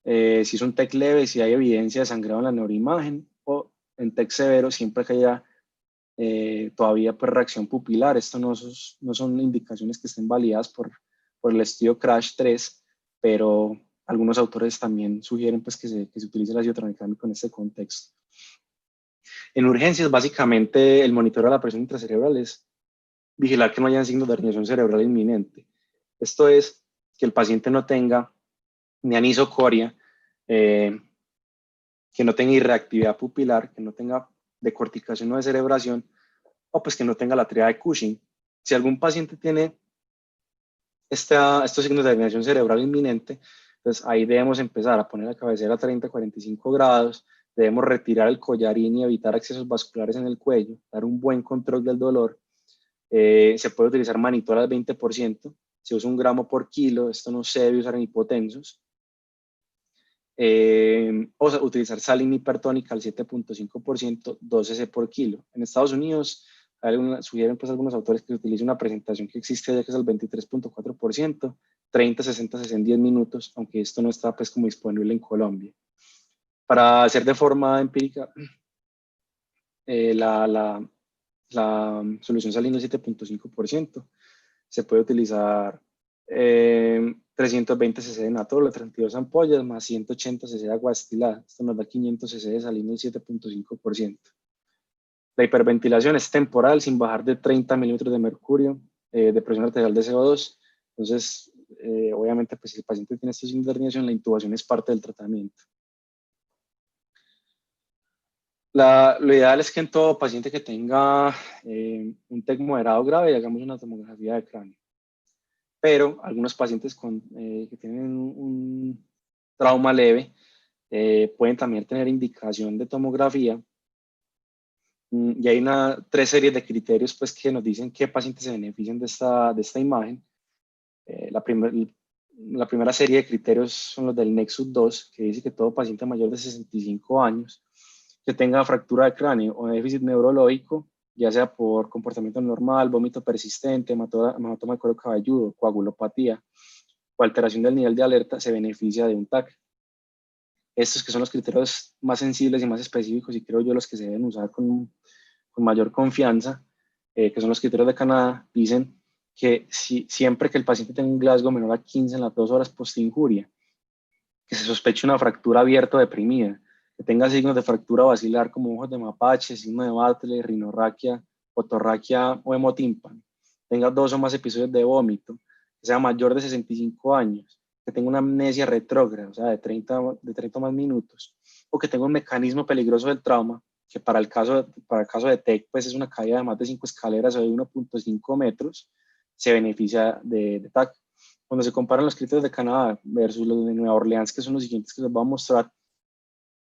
si es un TEC leve, si hay evidencia de sangrado en la neuroimagen, o en TEC severo, siempre que haya todavía pues, reacción pupilar. Esto no son indicaciones que estén validadas por el estudio CRASH 3, pero algunos autores también sugieren pues, que se utilice el ácido tranexámico en este contexto. En urgencias, básicamente, el monitoreo de la presión intracerebral es vigilar que no hayan signos de herniación cerebral inminente. Esto es que el paciente no tenga ni anisocoria, que no tenga irreactividad pupilar, que no tenga decorticación o descerebración, o pues que no tenga la triada de Cushing. Si algún paciente tiene estos signos de herniación cerebral inminente, pues ahí debemos empezar a poner la cabecera a 30-45 grados, debemos retirar el collarín y evitar accesos vasculares en el cuello, dar un buen control del dolor. Se puede utilizar mannitol al 20%, se usa 1 gramo por kilo, esto no se debe usar en hipotensos. O utilizar salina hipertónica al 7.5%, 12 cc por kilo. En Estados Unidos sugieren pues algunos autores que se utilice una presentación que existe ya que es el 23.4%, 30-60 cc en 10 minutos, aunque esto no está pues como disponible en Colombia. Para hacer de forma empírica, la solución salina del 7.5%, se puede utilizar 320 cc de natol, 32 ampollas, más 180 cc de agua destilada. Esto nos da 500 cc de salina del 7.5%. La hiperventilación es temporal, sin bajar de 30 milímetros de mercurio, de presión arterial de CO2. Entonces, obviamente, pues, si el paciente tiene estos signos de herniación, la intubación es parte del tratamiento. Lo ideal es que en todo paciente que tenga un TEC moderado grave hagamos una tomografía de cráneo. Pero algunos pacientes que tienen un trauma leve pueden también tener indicación de tomografía. Y hay 3 series de criterios pues, que nos dicen qué pacientes se benefician de esta imagen. La primera serie de criterios son los del Nexus 2, que dice que todo paciente mayor de 65 años que tenga fractura de cráneo o déficit neurológico, ya sea por comportamiento normal, vómito persistente, hematoma de cuero cabelludo, coagulopatía o alteración del nivel de alerta, se beneficia de un TAC. Estos que son los criterios más sensibles y más específicos y creo yo los que se deben usar con mayor confianza, que son los criterios de Canadá, dicen que siempre que el paciente tenga un Glasgow menor a 15 en las 2 horas post-injuria, que se sospeche una fractura abierta o deprimida, que tenga signos de fractura basilar como ojos de mapache, signo de Butler, rinorraquia, otorraquia o hemotímpano, tenga 2 o más episodios de vómito, que sea mayor de 65 años, que tenga una amnesia retrógrada, o sea, de 30 o más minutos, o que tenga un mecanismo peligroso del trauma, que para el caso de TEC, pues es una caída de más de 5 escaleras o de 1.5 metros, se beneficia de TAC. Cuando se comparan los criterios de Canadá versus los de Nueva Orleans, que son los siguientes que les voy a mostrar,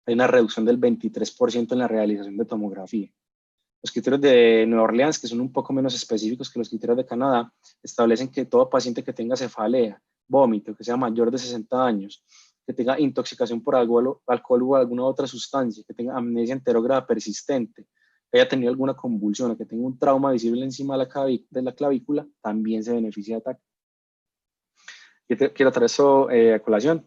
hay una reducción del 23% en la realización de tomografía. Los criterios de Nueva Orleans, que son un poco menos específicos que los criterios de Canadá, establecen que todo paciente que tenga cefalea, vómito, que sea mayor de 60 años, que tenga intoxicación por alcohol o alguna otra sustancia, que tenga amnesia enterógrada persistente, que haya tenido alguna convulsión o que tenga un trauma visible encima de la clavícula, también se beneficia de ataque. Quiero traer eso a colación.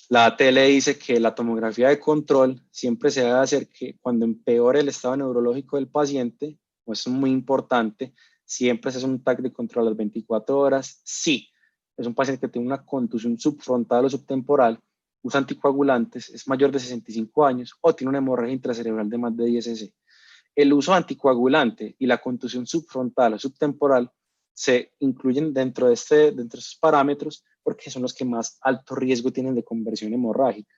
La ATL dice que la tomografía de control siempre se debe hacer que cuando empeore el estado neurológico del paciente, pues es muy importante, siempre se hace un TAC de control a las 24 horas. Sí, es un paciente que tiene una contusión subfrontal o subtemporal, usa anticoagulantes, es mayor de 65 años o tiene una hemorragia intracerebral de más de 10 cc. El uso anticoagulante y la contusión subfrontal o subtemporal se incluyen dentro de estos parámetros porque son los que más alto riesgo tienen de conversión hemorrágica.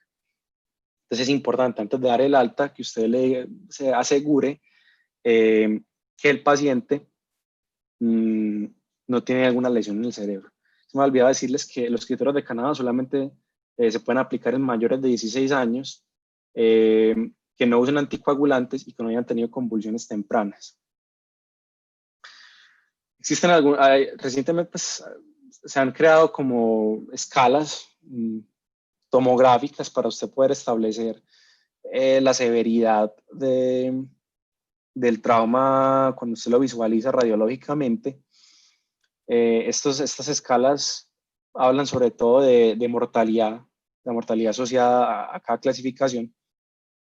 Entonces es importante antes de dar el alta que usted se asegure que el paciente no tiene alguna lesión en el cerebro. Se me ha olvidado decirles que los criterios de Canadá solamente se pueden aplicar en mayores de 16 años, que no usen anticoagulantes y que no hayan tenido convulsiones tempranas. Existen recientemente pues, se han creado como escalas tomográficas para usted poder establecer la severidad del trauma cuando usted lo visualiza radiológicamente. Estas escalas hablan sobre todo de mortalidad, la mortalidad asociada a cada clasificación.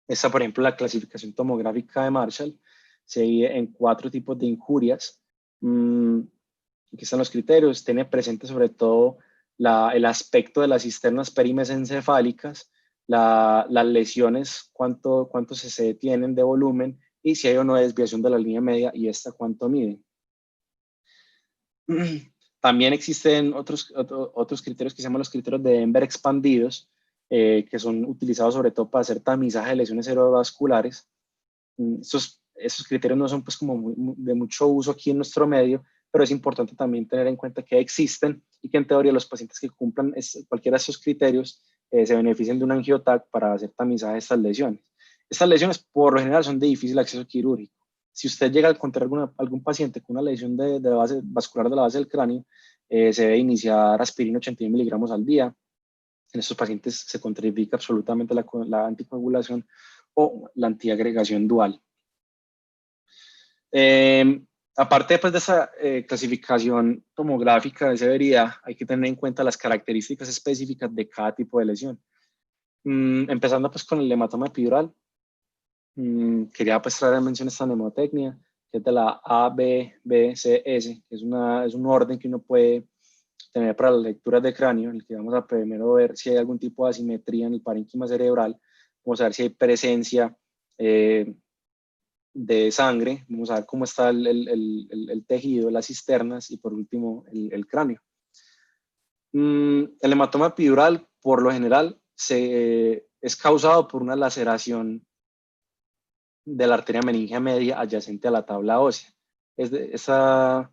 Esta, por ejemplo, la clasificación tomográfica de Marshall se divide en 4 tipos de injurias. Aquí están los criterios. Tiene presente sobre todo el aspecto de las cisternas perimesencefálicas, las lesiones, cuánto se tienen de volumen y si hay o no desviación de la línea media y esta cuánto mide. También existen otros criterios que se llaman los criterios de Denver expandidos, que son utilizados sobre todo para hacer tamizaje de lesiones cerebrovasculares. Esos criterios no son pues como de mucho uso aquí en nuestro medio, pero es importante también tener en cuenta que existen y que en teoría los pacientes que cumplan cualquiera de estos criterios se benefician de un angiotac para hacer tamizaje de estas lesiones. Estas lesiones por lo general son de difícil acceso quirúrgico. Si usted llega a encontrar algún paciente con una lesión de la base vascular de la base del cráneo, se debe iniciar aspirina 81 miligramos al día. En estos pacientes se contraindica absolutamente la anticoagulación o la antiagregación dual. Aparte pues, de esa clasificación tomográfica de severidad, hay que tener en cuenta las características específicas de cada tipo de lesión. Empezando pues, con el hematoma epidural, quería pues, traer a mención esta mnemotecnia, que es de la A, B, B, C, S, que es un orden que uno puede tener para las lecturas de cráneo, en el que vamos a primero ver si hay algún tipo de asimetría en el parénquima cerebral, vamos a ver si hay presencia de sangre, vamos a ver cómo está el tejido, las cisternas y por último el cráneo. El hematoma epidural por lo general es causado por una laceración de la arteria meningia media adyacente a la tabla ósea. Esa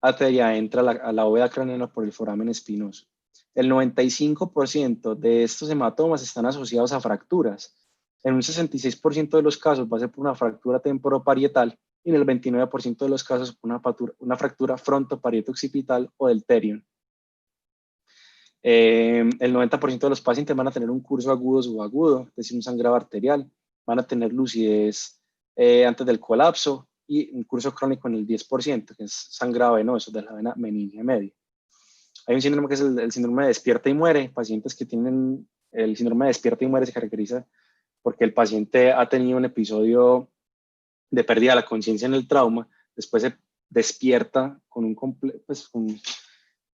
arteria entra a la bóveda craneana por el foramen espinoso. El 95% de estos hematomas están asociados a fracturas. En un 66% de los casos va a ser por una fractura temporoparietal y en el 29% de los casos por una fractura frontoparieto-occipital o del terion. El 90% de los pacientes van a tener un curso agudo o subagudo, es decir, un sangrado arterial, van a tener lucidez antes del colapso y un curso crónico en el 10%, que es sangrado venoso de la vena meningia media. Hay un síndrome que es el síndrome de despierta y muere. Pacientes que tienen el síndrome de despierta y muere se caracteriza porque el paciente ha tenido un episodio de pérdida de la conciencia en el trauma, después se despierta con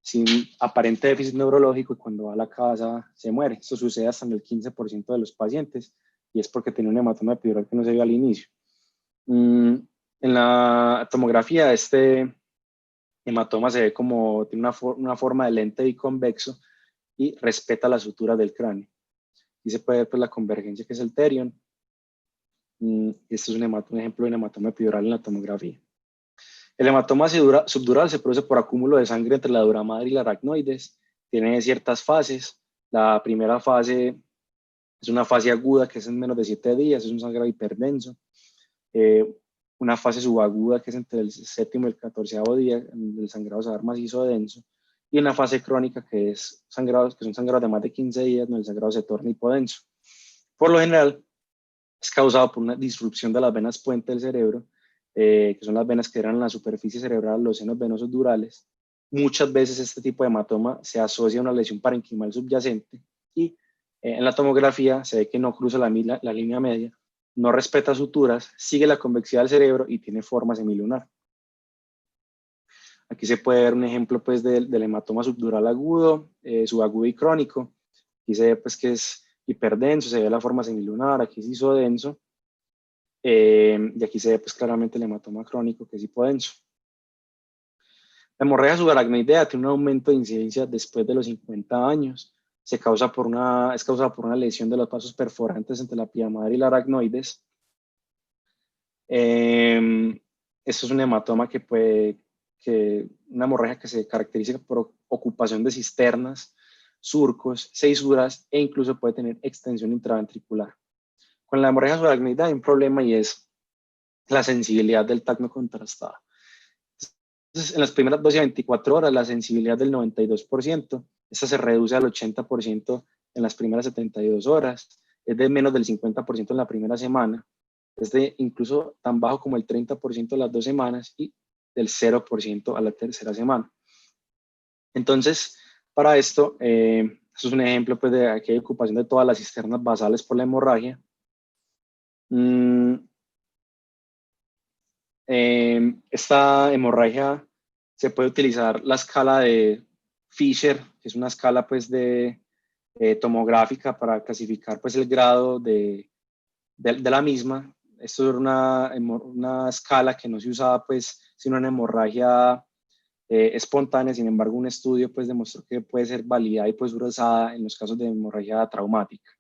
sin aparente déficit neurológico y cuando va a la casa se muere. Esto sucede hasta en el 15% de los pacientes y es porque tiene un hematoma epidural que no se vio al inicio. En la tomografía este hematoma se ve como tiene una forma de lente biconvexo y respeta la sutura del cráneo. Y se puede ver pues, la convergencia que es el terion. Este es un ejemplo de un hematoma epidural en la tomografía. El hematoma subdural se produce por acúmulo de sangre entre la dura madre y la aracnoides. Tiene ciertas fases. La primera fase es una fase aguda que es en menos de 7 días, es un sangrado hiperdenso. Una fase subaguda que es entre el 7º y el 14º día, el sangrado se va a dar macizo denso. Y una fase crónica que son sangrados de más de 15 días, donde el sangrado se torna hipodenso. Por lo general, es causado por una disrupción de las venas puente del cerebro, que son las venas que eran en la superficie cerebral, los senos venosos durales. Muchas veces este tipo de hematoma se asocia a una lesión parenquimal subyacente y en la tomografía se ve que no cruza la línea media, no respeta suturas, sigue la convexidad del cerebro y tiene forma semilunar. Aquí se puede ver un ejemplo pues, del hematoma subdural agudo, subagudo y crónico. Aquí se ve pues, que es hiperdenso, se ve la forma semilunar, aquí es isodenso. Y aquí se ve pues, claramente el hematoma crónico, que es hipodenso. La hemorragia subaracnoidea tiene un aumento de incidencia después de los 50 años. Es causada por una lesión de los vasos perforantes entre la pía madre y la aracnoides. Esto es un hematoma una hemorragia que se caracteriza por ocupación de cisternas, surcos, cesuras e incluso puede tener extensión intraventricular. Con la hemorragia subaracnoidea hay un problema y es la sensibilidad del TAC no contrastada. Entonces, en las primeras 12 a 24 horas, la sensibilidad del 92%, esta se reduce al 80% en las primeras 72 horas, es de menos del 50% en la primera semana, es de incluso tan bajo como el 30% a las 2 semanas y del 0% a la tercera semana. Entonces, para esto, es un ejemplo pues, de aquí hay ocupación de todas las cisternas basales por la hemorragia. Esta hemorragia se puede utilizar la escala de Fisher, que es una escala pues, tomográfica para clasificar pues, el grado de la misma. Esto era una escala que no se usaba, pues, sino una hemorragia espontánea. Sin embargo, un estudio pues, demostró que puede ser validada y pues, usada en los casos de hemorragia traumática.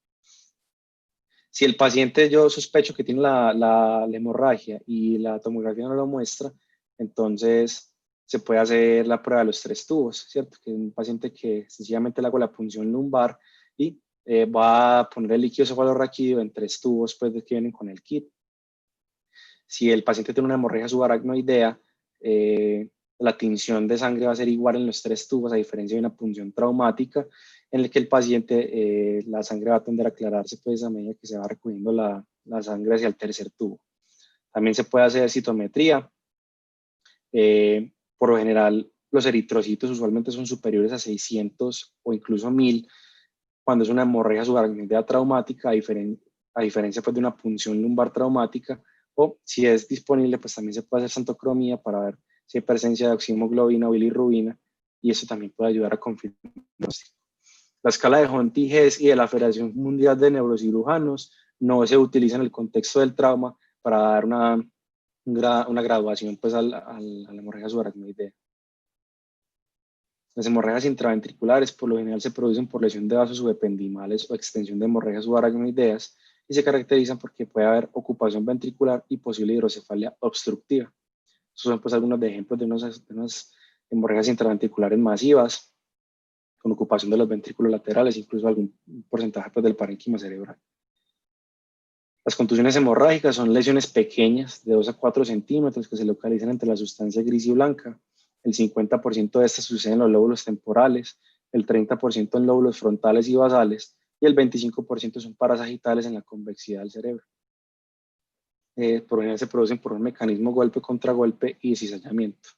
Si el paciente, yo sospecho que tiene la hemorragia y la tomografía no lo muestra, entonces se puede hacer la prueba de los 3 tubos, ¿cierto? Que es un paciente que sencillamente le hago la punción lumbar y va a poner el líquido cefalorraquídeo en 3 tubos pues, que vienen con el kit. Si el paciente tiene una hemorragia subaracnoidea, la tinción de sangre va a ser igual en los 3 tubos, a diferencia de una punción traumática, en el que el paciente, la sangre va a tender a aclararse pues, a medida que se va recogiendo la sangre hacia el tercer tubo. También se puede hacer citometría. Por lo general, los eritrocitos usualmente son superiores a 600 o incluso 1000 cuando es una hemorragia subaracnoidea traumática, a diferencia pues, de una punción lumbar traumática, o si es disponible, pues también se puede hacer santocromía para ver si hay presencia de oximoglobina o bilirrubina, y eso también puede ayudar a confirmar el diagnóstico. La escala de Hunt y Hess y de la Federación Mundial de Neurocirujanos no se utiliza en el contexto del trauma para dar una graduación pues, a la hemorragia subaracnoidea. Las hemorragias intraventriculares por lo general se producen por lesión de vasos subependimales o extensión de hemorragias subaracnoideas y se caracterizan porque puede haber ocupación ventricular y posible hidrocefalia obstructiva. Estos son pues, algunos de ejemplos de unas hemorragias intraventriculares masivas con ocupación de los ventrículos laterales, incluso algún porcentaje pues, del parénquima cerebral. Las contusiones hemorrágicas son lesiones pequeñas de 2 a 4 centímetros que se localizan entre la sustancia gris y blanca. El 50% de estas suceden en los lóbulos temporales, el 30% en lóbulos frontales y basales y el 25% son parasagitales en la convexidad del cerebro. Por lo general se producen por un mecanismo golpe contra golpe y cizallamiento.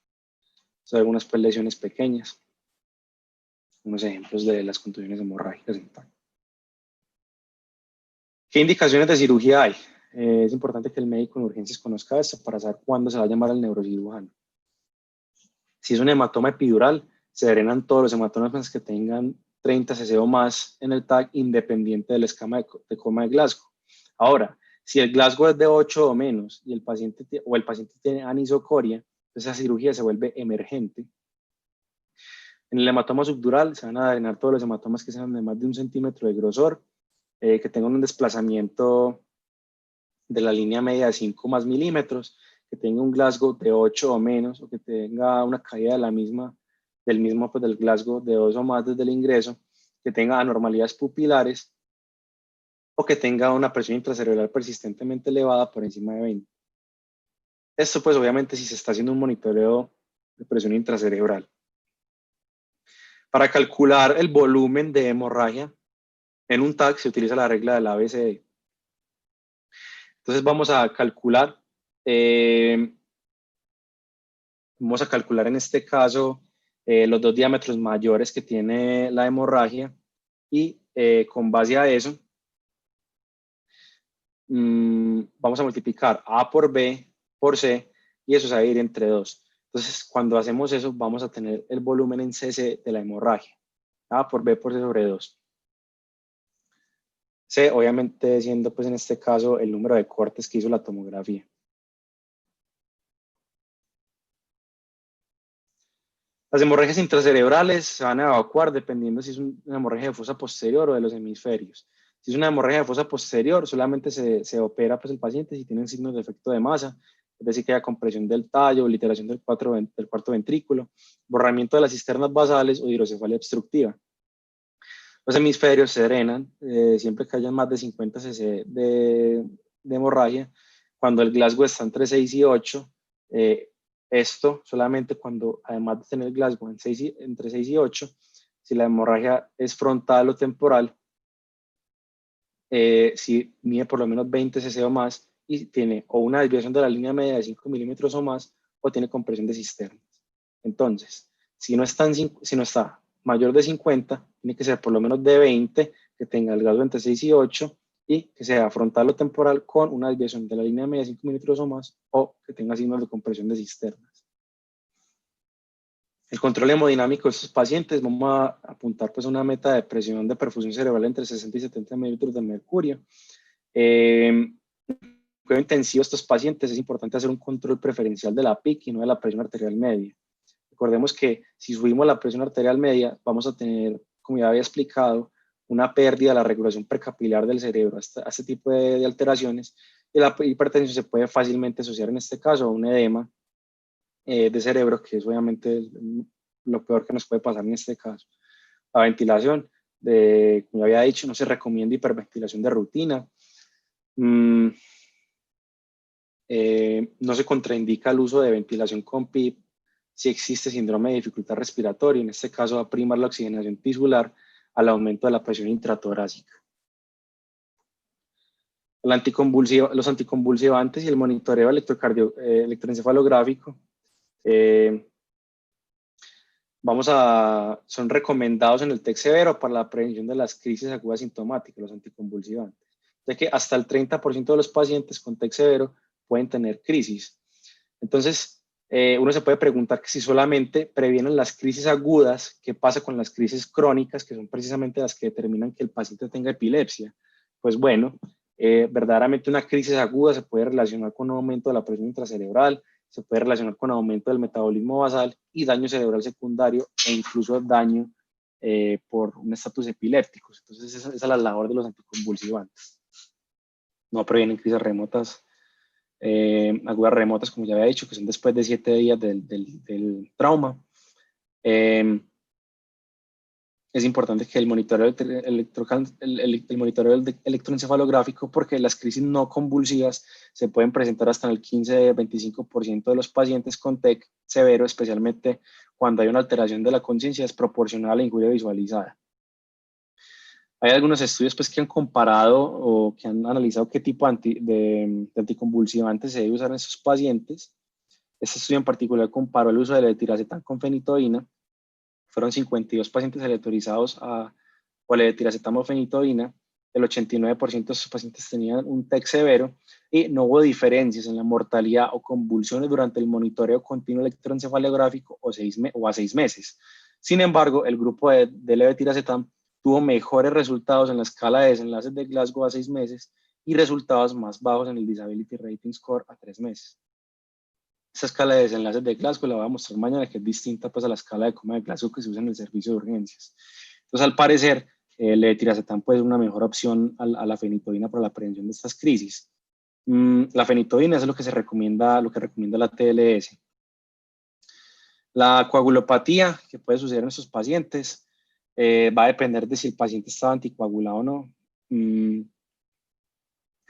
Son algunas pues, lesiones pequeñas. Unos ejemplos de las contusiones hemorrágicas en tal. ¿Qué indicaciones de cirugía hay? Es importante que el médico en urgencias conozca esto para saber cuándo se va a llamar al neurocirujano. Si es un hematoma epidural, se drenan todos los hematomas que tengan 30 cc o más en el TAC, independiente del esquema de coma de Glasgow. Ahora, si el Glasgow es de 8 o menos y el paciente tiene anisocoria, esa cirugía se vuelve emergente. En el hematoma subdural se van a drenar todos los hematomas que sean de más de 1 centímetro de grosor, que tengan un desplazamiento de la línea media de 5 más milímetros, que tenga un Glasgow de 8 o menos, o que tenga una caída de del mismo pues, del Glasgow de 2 o más desde el ingreso, que tenga anormalidades pupilares, o que tenga una presión intracerebral persistentemente elevada por encima de 20. Esto pues obviamente si se está haciendo un monitoreo de presión intracerebral. Para calcular el volumen de hemorragia en un TAC se utiliza la regla del ABCD. Entonces vamos a calcular en este caso los 2 diámetros mayores que tiene la hemorragia y con base a eso vamos a multiplicar A por B por C y eso se va a ir entre 2. Entonces cuando hacemos eso vamos a tener el volumen en cc de la hemorragia. A por B por C sobre 2. C obviamente siendo pues en este caso el número de cortes que hizo la tomografía. Las hemorragias intracerebrales se van a evacuar dependiendo si es una hemorragia de fosa posterior o de los hemisferios. Si es una hemorragia de fosa posterior, solamente se opera pues, el paciente si tienen signos de efecto de masa, es decir, que haya compresión del tallo, obliteración del cuarto ventrículo, borramiento de las cisternas basales o hidrocefalia obstructiva. Los hemisferios se drenan siempre que haya más de 50 cc de hemorragia. Cuando el Glasgow está entre 6 y 8, esto solamente cuando, además de tener Glasgow entre 6 y 8, si la hemorragia es frontal o temporal, si mide por lo menos 20 cc o más y tiene o una desviación de la línea media de 5 milímetros o más o tiene compresión de cisternas. Entonces, si no está mayor de 50, tiene que ser por lo menos de 20, que tenga el Glasgow entre 6 y 8 y que sea frontal o temporal con una desviación de la línea media de 5 milímetros o más o que tenga signos de compresión de cisternas. El control hemodinámico de estos pacientes, vamos a apuntar pues una meta de presión de perfusión cerebral entre 60 y 70 mililitros de mercurio. Cuidado intensivo de estos pacientes es importante hacer un control preferencial de la PIC y no de la presión arterial media. Recordemos que si subimos la presión arterial media, vamos a tener, como ya había explicado, una pérdida de la regulación precapilar del cerebro a este tipo de alteraciones. Y la hipertensión se puede fácilmente asociar en este caso a un edema de cerebro, que es obviamente lo peor que nos puede pasar en este caso. La ventilación, como ya había dicho, no se recomienda hiperventilación de rutina. No se contraindica el uso de ventilación con PIP si existe síndrome de dificultad respiratoria. En este caso va a primar la oxigenación tisular al aumento de la presión intratorácica. Los anticonvulsivantes y el monitoreo electroencefalográfico son recomendados en el TEC severo para la prevención de las crisis agudas sintomáticas, los anticonvulsivantes, ya que hasta el 30% de los pacientes con TEC severo pueden tener crisis. Entonces, uno se puede preguntar que si solamente previenen las crisis agudas, ¿qué pasa con las crisis crónicas, que son precisamente las que determinan que el paciente tenga epilepsia? Pues bueno, verdaderamente una crisis aguda se puede relacionar con un aumento de la presión intracerebral, se puede relacionar con aumento del metabolismo basal y daño cerebral secundario e incluso daño por un estatus epiléptico. Entonces esa es la labor de los anticonvulsivantes. No previenen crisis remotas, agudas remotas, como ya había dicho, que son después de 7 días del trauma. Es importante que el monitoreo electroencefalográfico, porque las crisis no convulsivas se pueden presentar hasta en el 15-25% de los pacientes con TEC severo, especialmente cuando hay una alteración de la conciencia desproporcionada a la injuria visualizada. Hay algunos estudios pues, que han comparado o que han analizado qué tipo de anticonvulsivantes se debe usar en esos pacientes. Este estudio en particular comparó el uso de levetiracetam con fenitoína. Fueron 52 pacientes aleatorizados a levetiracetam o fenitoína el 89% de estos pacientes tenían un TEC severo y no hubo diferencias en la mortalidad o convulsiones durante el monitoreo continuo electroencefalográfico o a 6 meses. Sin embargo, el grupo de levetiracetam tuvo mejores resultados en la escala de desenlaces de Glasgow a 6 meses y resultados más bajos en el Disability Rating Score a 3 meses. Esta escala de desenlaces de Glasgow la voy a mostrar mañana, que es distinta pues, a la escala de coma de Glasgow que se usa en el servicio de urgencias. Entonces, al parecer, el levetiracetam puede ser una mejor opción a la fenitoína para la prevención de estas crisis. La fenitoína es lo que recomienda la TLS. La coagulopatía que puede suceder en estos pacientes va a depender de si el paciente está anticoagulado o no, el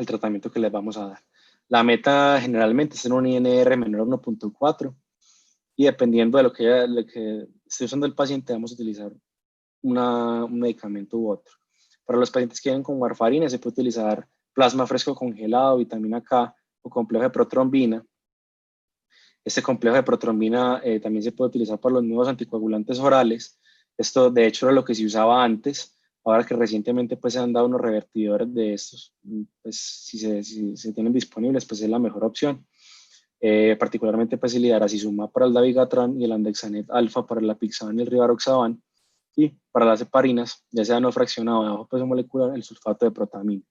tratamiento que les vamos a dar. La meta generalmente es en un INR menor a 1.4 y dependiendo de lo que esté usando el paciente vamos a utilizar un medicamento u otro. Para los pacientes que vienen con warfarina se puede utilizar plasma fresco congelado, vitamina K o complejo de protrombina. Este complejo de protrombina también se puede utilizar para los nuevos anticoagulantes orales. Esto de hecho era lo que se usaba antes. Ahora que recientemente pues, se han dado unos revertidores de estos, pues, si se tienen disponibles, pues es la mejor opción. Particularmente pues, el idarucizumab para el dabigatran y el andexanet alfa para el apixaban y el rivaroxaban. Y para las heparinas, ya sea no fraccionado o de bajo peso molecular, el sulfato de protamina.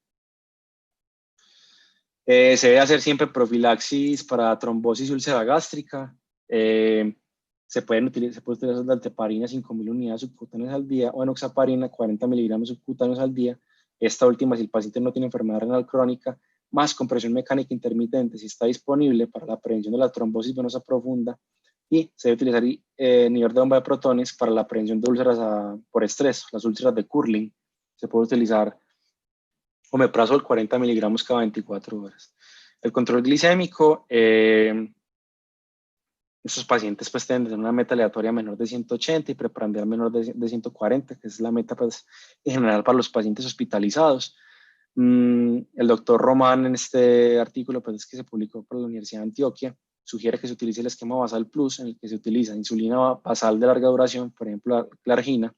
Se debe hacer siempre profilaxis para trombosis y úlcera gástrica. Se puede utilizar dalteparina 5.000 unidades subcutáneas al día o enoxaparina 40 miligramos subcutáneos al día. Esta última si el paciente no tiene enfermedad renal crónica, más compresión mecánica intermitente si está disponible para la prevención de la trombosis venosa profunda. Y se debe utilizar inhibidor de bomba de protones para la prevención de úlceras por estrés, las úlceras de Curling. Se puede utilizar omeprazol 40 miligramos cada 24 horas. El control glicémico, estos pacientes pues tienen una meta aleatoria menor de 180 y preprandial menor de 140, que es la meta pues, en general para los pacientes hospitalizados. El doctor Román en este artículo pues, que se publicó por la Universidad de Antioquia sugiere que se utilice el esquema basal plus en el que se utiliza insulina basal de larga duración, por ejemplo la argina.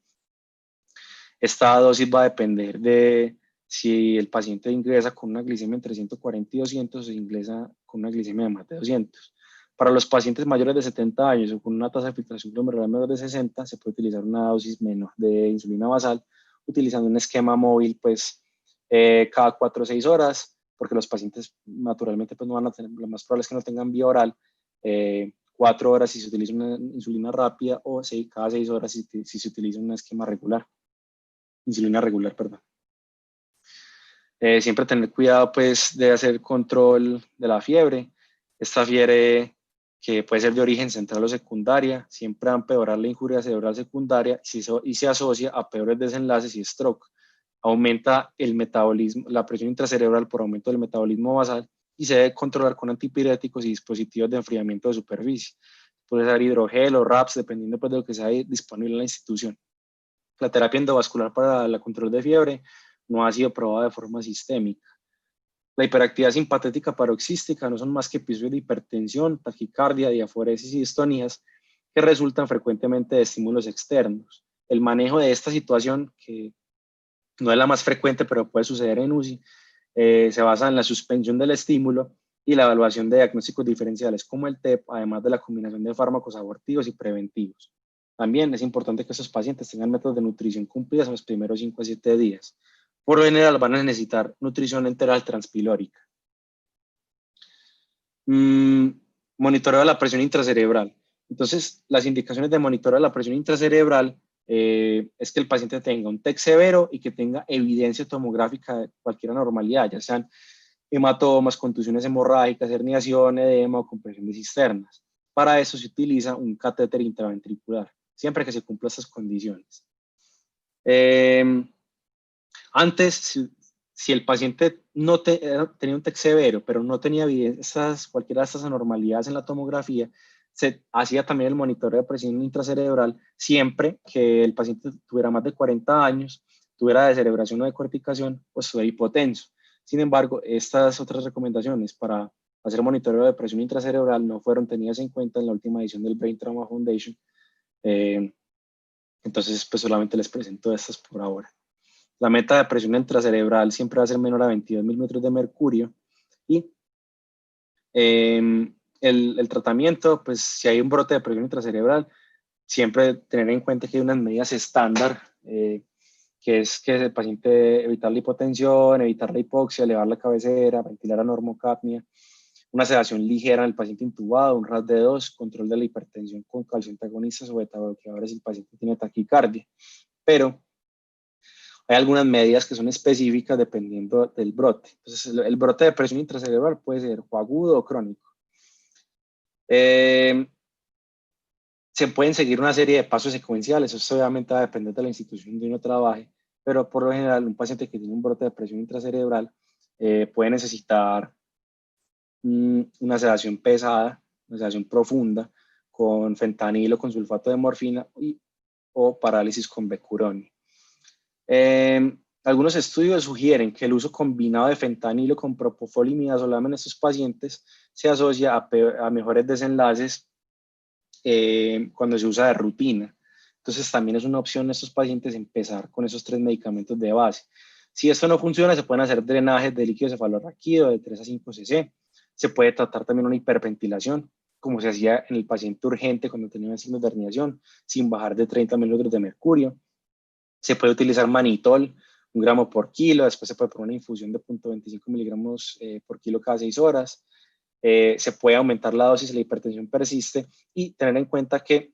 Esta dosis va a depender de si el paciente ingresa con una glicemia entre 140 y 200 o ingresa con una glicemia de más de 200. Para los pacientes mayores de 70 años o con una tasa de filtración glomerular menor de 60, se puede utilizar una dosis menor de insulina basal utilizando un esquema móvil pues, cada 4 o 6 horas, porque los pacientes naturalmente pues, no van a tener, lo más probable es que no tengan vía oral, 4 horas si se utiliza una insulina rápida o cada 6 horas si se utiliza un esquema regular. Insulina regular, perdón. Siempre tener cuidado pues de hacer control de la fiebre. Esta fiebre que puede ser de origen central o secundaria, siempre va a empeorar la injuria cerebral secundaria y se asocia a peores desenlaces y stroke. Aumenta el metabolismo, la presión intracerebral por aumento del metabolismo basal y se debe controlar con antipiréticos y dispositivos de enfriamiento de superficie. Puede ser hidrogel o RAPS, dependiendo pues, de lo que sea disponible en la institución. La terapia endovascular para el control de fiebre no ha sido probada de forma sistémica. La hiperactividad simpatética paroxística no son más que episodios de hipertensión, taquicardia, diaforesis y distonías que resultan frecuentemente de estímulos externos. El manejo de esta situación, que no es la más frecuente, pero puede suceder en UCI, se basa en la suspensión del estímulo y la evaluación de diagnósticos diferenciales como el TEP, además de la combinación de fármacos abortivos y preventivos. También es importante que estos pacientes tengan métodos de nutrición cumplidos en los primeros 5 a 7 días. Por lo general van a necesitar nutrición enteral transpilórica. Monitoreo de la presión intracerebral. Entonces, las indicaciones de monitoreo de la presión intracerebral es que el paciente tenga un TEC severo y que tenga evidencia tomográfica de cualquier anormalidad, ya sean hematomas, contusiones hemorrágicas, herniación, edema o compresión de cisternas. Para eso se utiliza un catéter intraventricular, siempre que se cumplan estas condiciones. Antes, si el paciente no tenía un TEC severo, pero no tenía cualquiera de estas anormalidades en la tomografía, se hacía también el monitoreo de presión intracerebral siempre que el paciente tuviera más de 40 años, tuviera descerebración o decorticación o estuviera hipotenso. Sin embargo, estas otras recomendaciones para hacer monitoreo de presión intracerebral no fueron tenidas en cuenta en la última edición del Brain Trauma Foundation. Entonces, pues solamente les presento estas por ahora. La meta de presión intracerebral siempre va a ser menor a 22 milímetros de mercurio. Y el tratamiento, pues si hay un brote de presión intracerebral, siempre tener en cuenta que hay unas medidas estándar, que es que el paciente evitar la hipotensión, evitar la hipoxia, elevar la cabecera, ventilar a normocapnia, una sedación ligera en el paciente intubado, un RAS de 2, control de la hipertensión con calcioantagonistas o betabloqueadores si el paciente tiene taquicardia. Pero hay algunas medidas que son específicas dependiendo del brote. Entonces, el brote de presión intracerebral puede ser o agudo o crónico. Se pueden seguir una serie de pasos secuenciales, eso obviamente va a depender de la institución donde uno trabaje, pero por lo general un paciente que tiene un brote de presión intracerebral puede necesitar una sedación pesada, una sedación profunda, con fentanilo, con sulfato de morfina o parálisis con becuroni. Algunos estudios sugieren que el uso combinado de fentanilo con propofol y midazolam en estos pacientes se asocia a mejores desenlaces cuando se usa de rutina. Entonces también es una opción en estos pacientes empezar con esos 3 medicamentos de base. Si esto no funciona, se pueden hacer drenajes de líquido cefalorraquídeo de 3 a 5 cc. Se puede tratar también una hiperventilación, como se hacía en el paciente urgente cuando tenía signos de herniación, sin bajar de 30 mililitros de mercurio. Se puede utilizar manitol, 1 gramo por kilo, después se puede poner una infusión de 0.25 miligramos por kilo cada 6 horas. Se puede aumentar la dosis si la hipertensión persiste y tener en cuenta que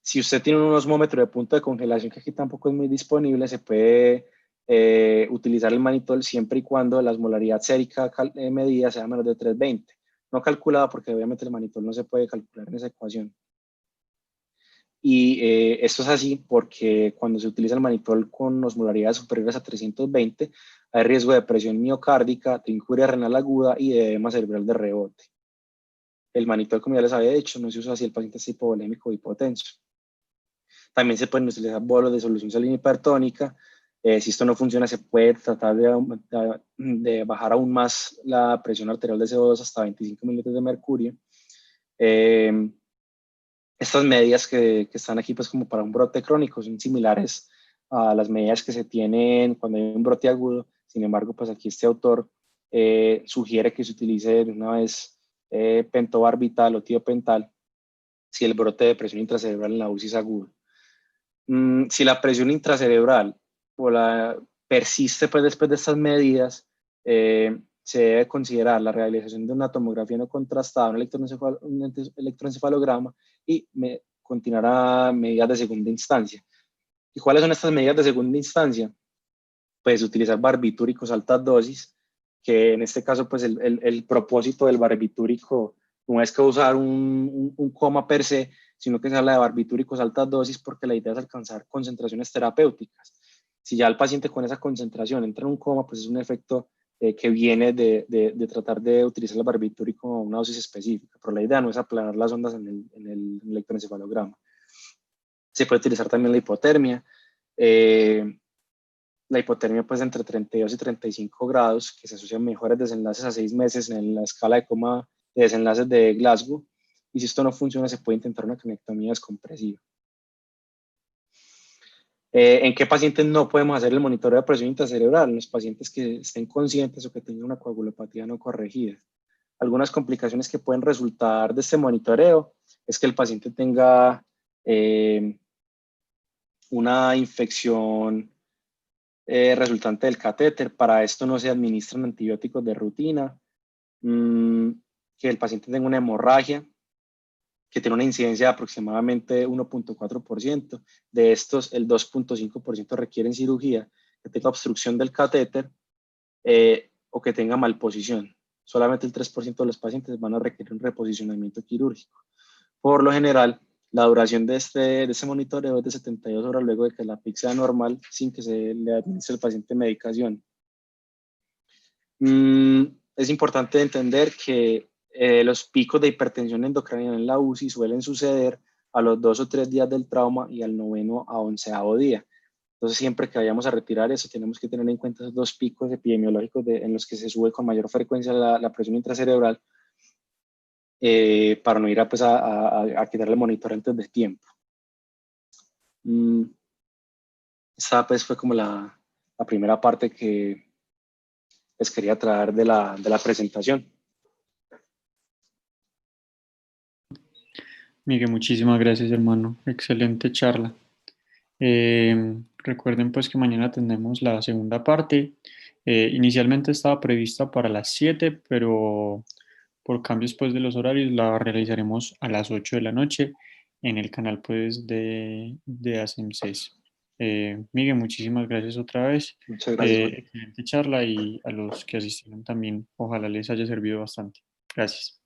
si usted tiene un osmómetro de punto de congelación, que aquí tampoco es muy disponible, se puede utilizar el manitol siempre y cuando la osmolaridad sérica medida sea menos de 320. No calculada porque obviamente el manitol no se puede calcular en esa ecuación. Y esto es así porque cuando se utiliza el manitol con osmolaridades superiores a 320, hay riesgo de presión miocárdica, de injuria renal aguda y de edema cerebral de rebote. El manitol, como ya les había dicho, no se usa si el paciente es hipovolémico o hipotenso. También se pueden utilizar bolos de solución salina hipertónica. Si esto no funciona, se puede tratar de bajar aún más la presión arterial de CO2 hasta 25 mililitros de mercurio. Estas medidas que están aquí pues como para un brote crónico son similares a las medidas que se tienen cuando hay un brote agudo. Sin embargo, pues aquí este autor sugiere que se utilice de una vez pentobarbital o tiopental si el brote de presión intracerebral en la UCI es agudo. Si la presión intracerebral persiste pues después de estas medidas, se debe considerar la realización de una tomografía no contrastada, un electroencefalograma y continuará medidas de segunda instancia. ¿Y cuáles son estas medidas de segunda instancia? Pues utilizar barbitúricos altas dosis, que en este caso pues el propósito del barbitúrico no es causar un coma per se, sino que se habla de barbitúricos altas dosis porque la idea es alcanzar concentraciones terapéuticas. Si ya el paciente con esa concentración entra en un coma, pues es un efecto que viene de tratar de utilizar el barbitúrico a una dosis específica, pero la idea no es aplanar las ondas en el electroencefalograma. Se puede utilizar también la hipotermia. La hipotermia pues entre 32 y 35 grados, que se asocian mejores desenlaces a 6 meses en la escala de coma de desenlaces de Glasgow. Y si esto no funciona, se puede intentar una cranectomía descompresiva. ¿En qué pacientes no podemos hacer el monitoreo de presión intracerebral? En los pacientes que estén conscientes o que tengan una coagulopatía no corregida. Algunas complicaciones que pueden resultar de este monitoreo es que el paciente tenga una infección resultante del catéter. Para esto no se administran antibióticos de rutina. Que el paciente tenga una hemorragia, que tiene una incidencia de aproximadamente 1.4%. De estos, el 2.5% requieren cirugía, que tenga obstrucción del catéter o que tenga malposición. Solamente el 3% de los pacientes van a requerir un reposicionamiento quirúrgico. Por lo general, la duración de este monitoreo es de 72 horas luego de que la PIC sea normal sin que se le administre al paciente medicación. Es importante entender que los picos de hipertensión endocrinal en la UCI suelen suceder a los 2 o 3 días del trauma y al 9º a 11º día. Entonces, siempre que vayamos a retirar eso, tenemos que tener en cuenta esos 2 picos epidemiológicos en los que se sube con mayor frecuencia la presión intracerebral para no ir a quitarle el monitor antes del tiempo. esta pues fue como la primera parte que les quería traer de la presentación. Miguel, muchísimas gracias, hermano. Excelente charla. Recuerden pues que mañana tenemos la segunda parte. Inicialmente estaba prevista para las 7, pero por cambios pues de los horarios la realizaremos a las 8 de la noche en el canal pues de ASEMSES. Miguel, muchísimas gracias otra vez. Muchas gracias, Juan. Excelente charla y a los que asistieron también, ojalá les haya servido bastante. Gracias.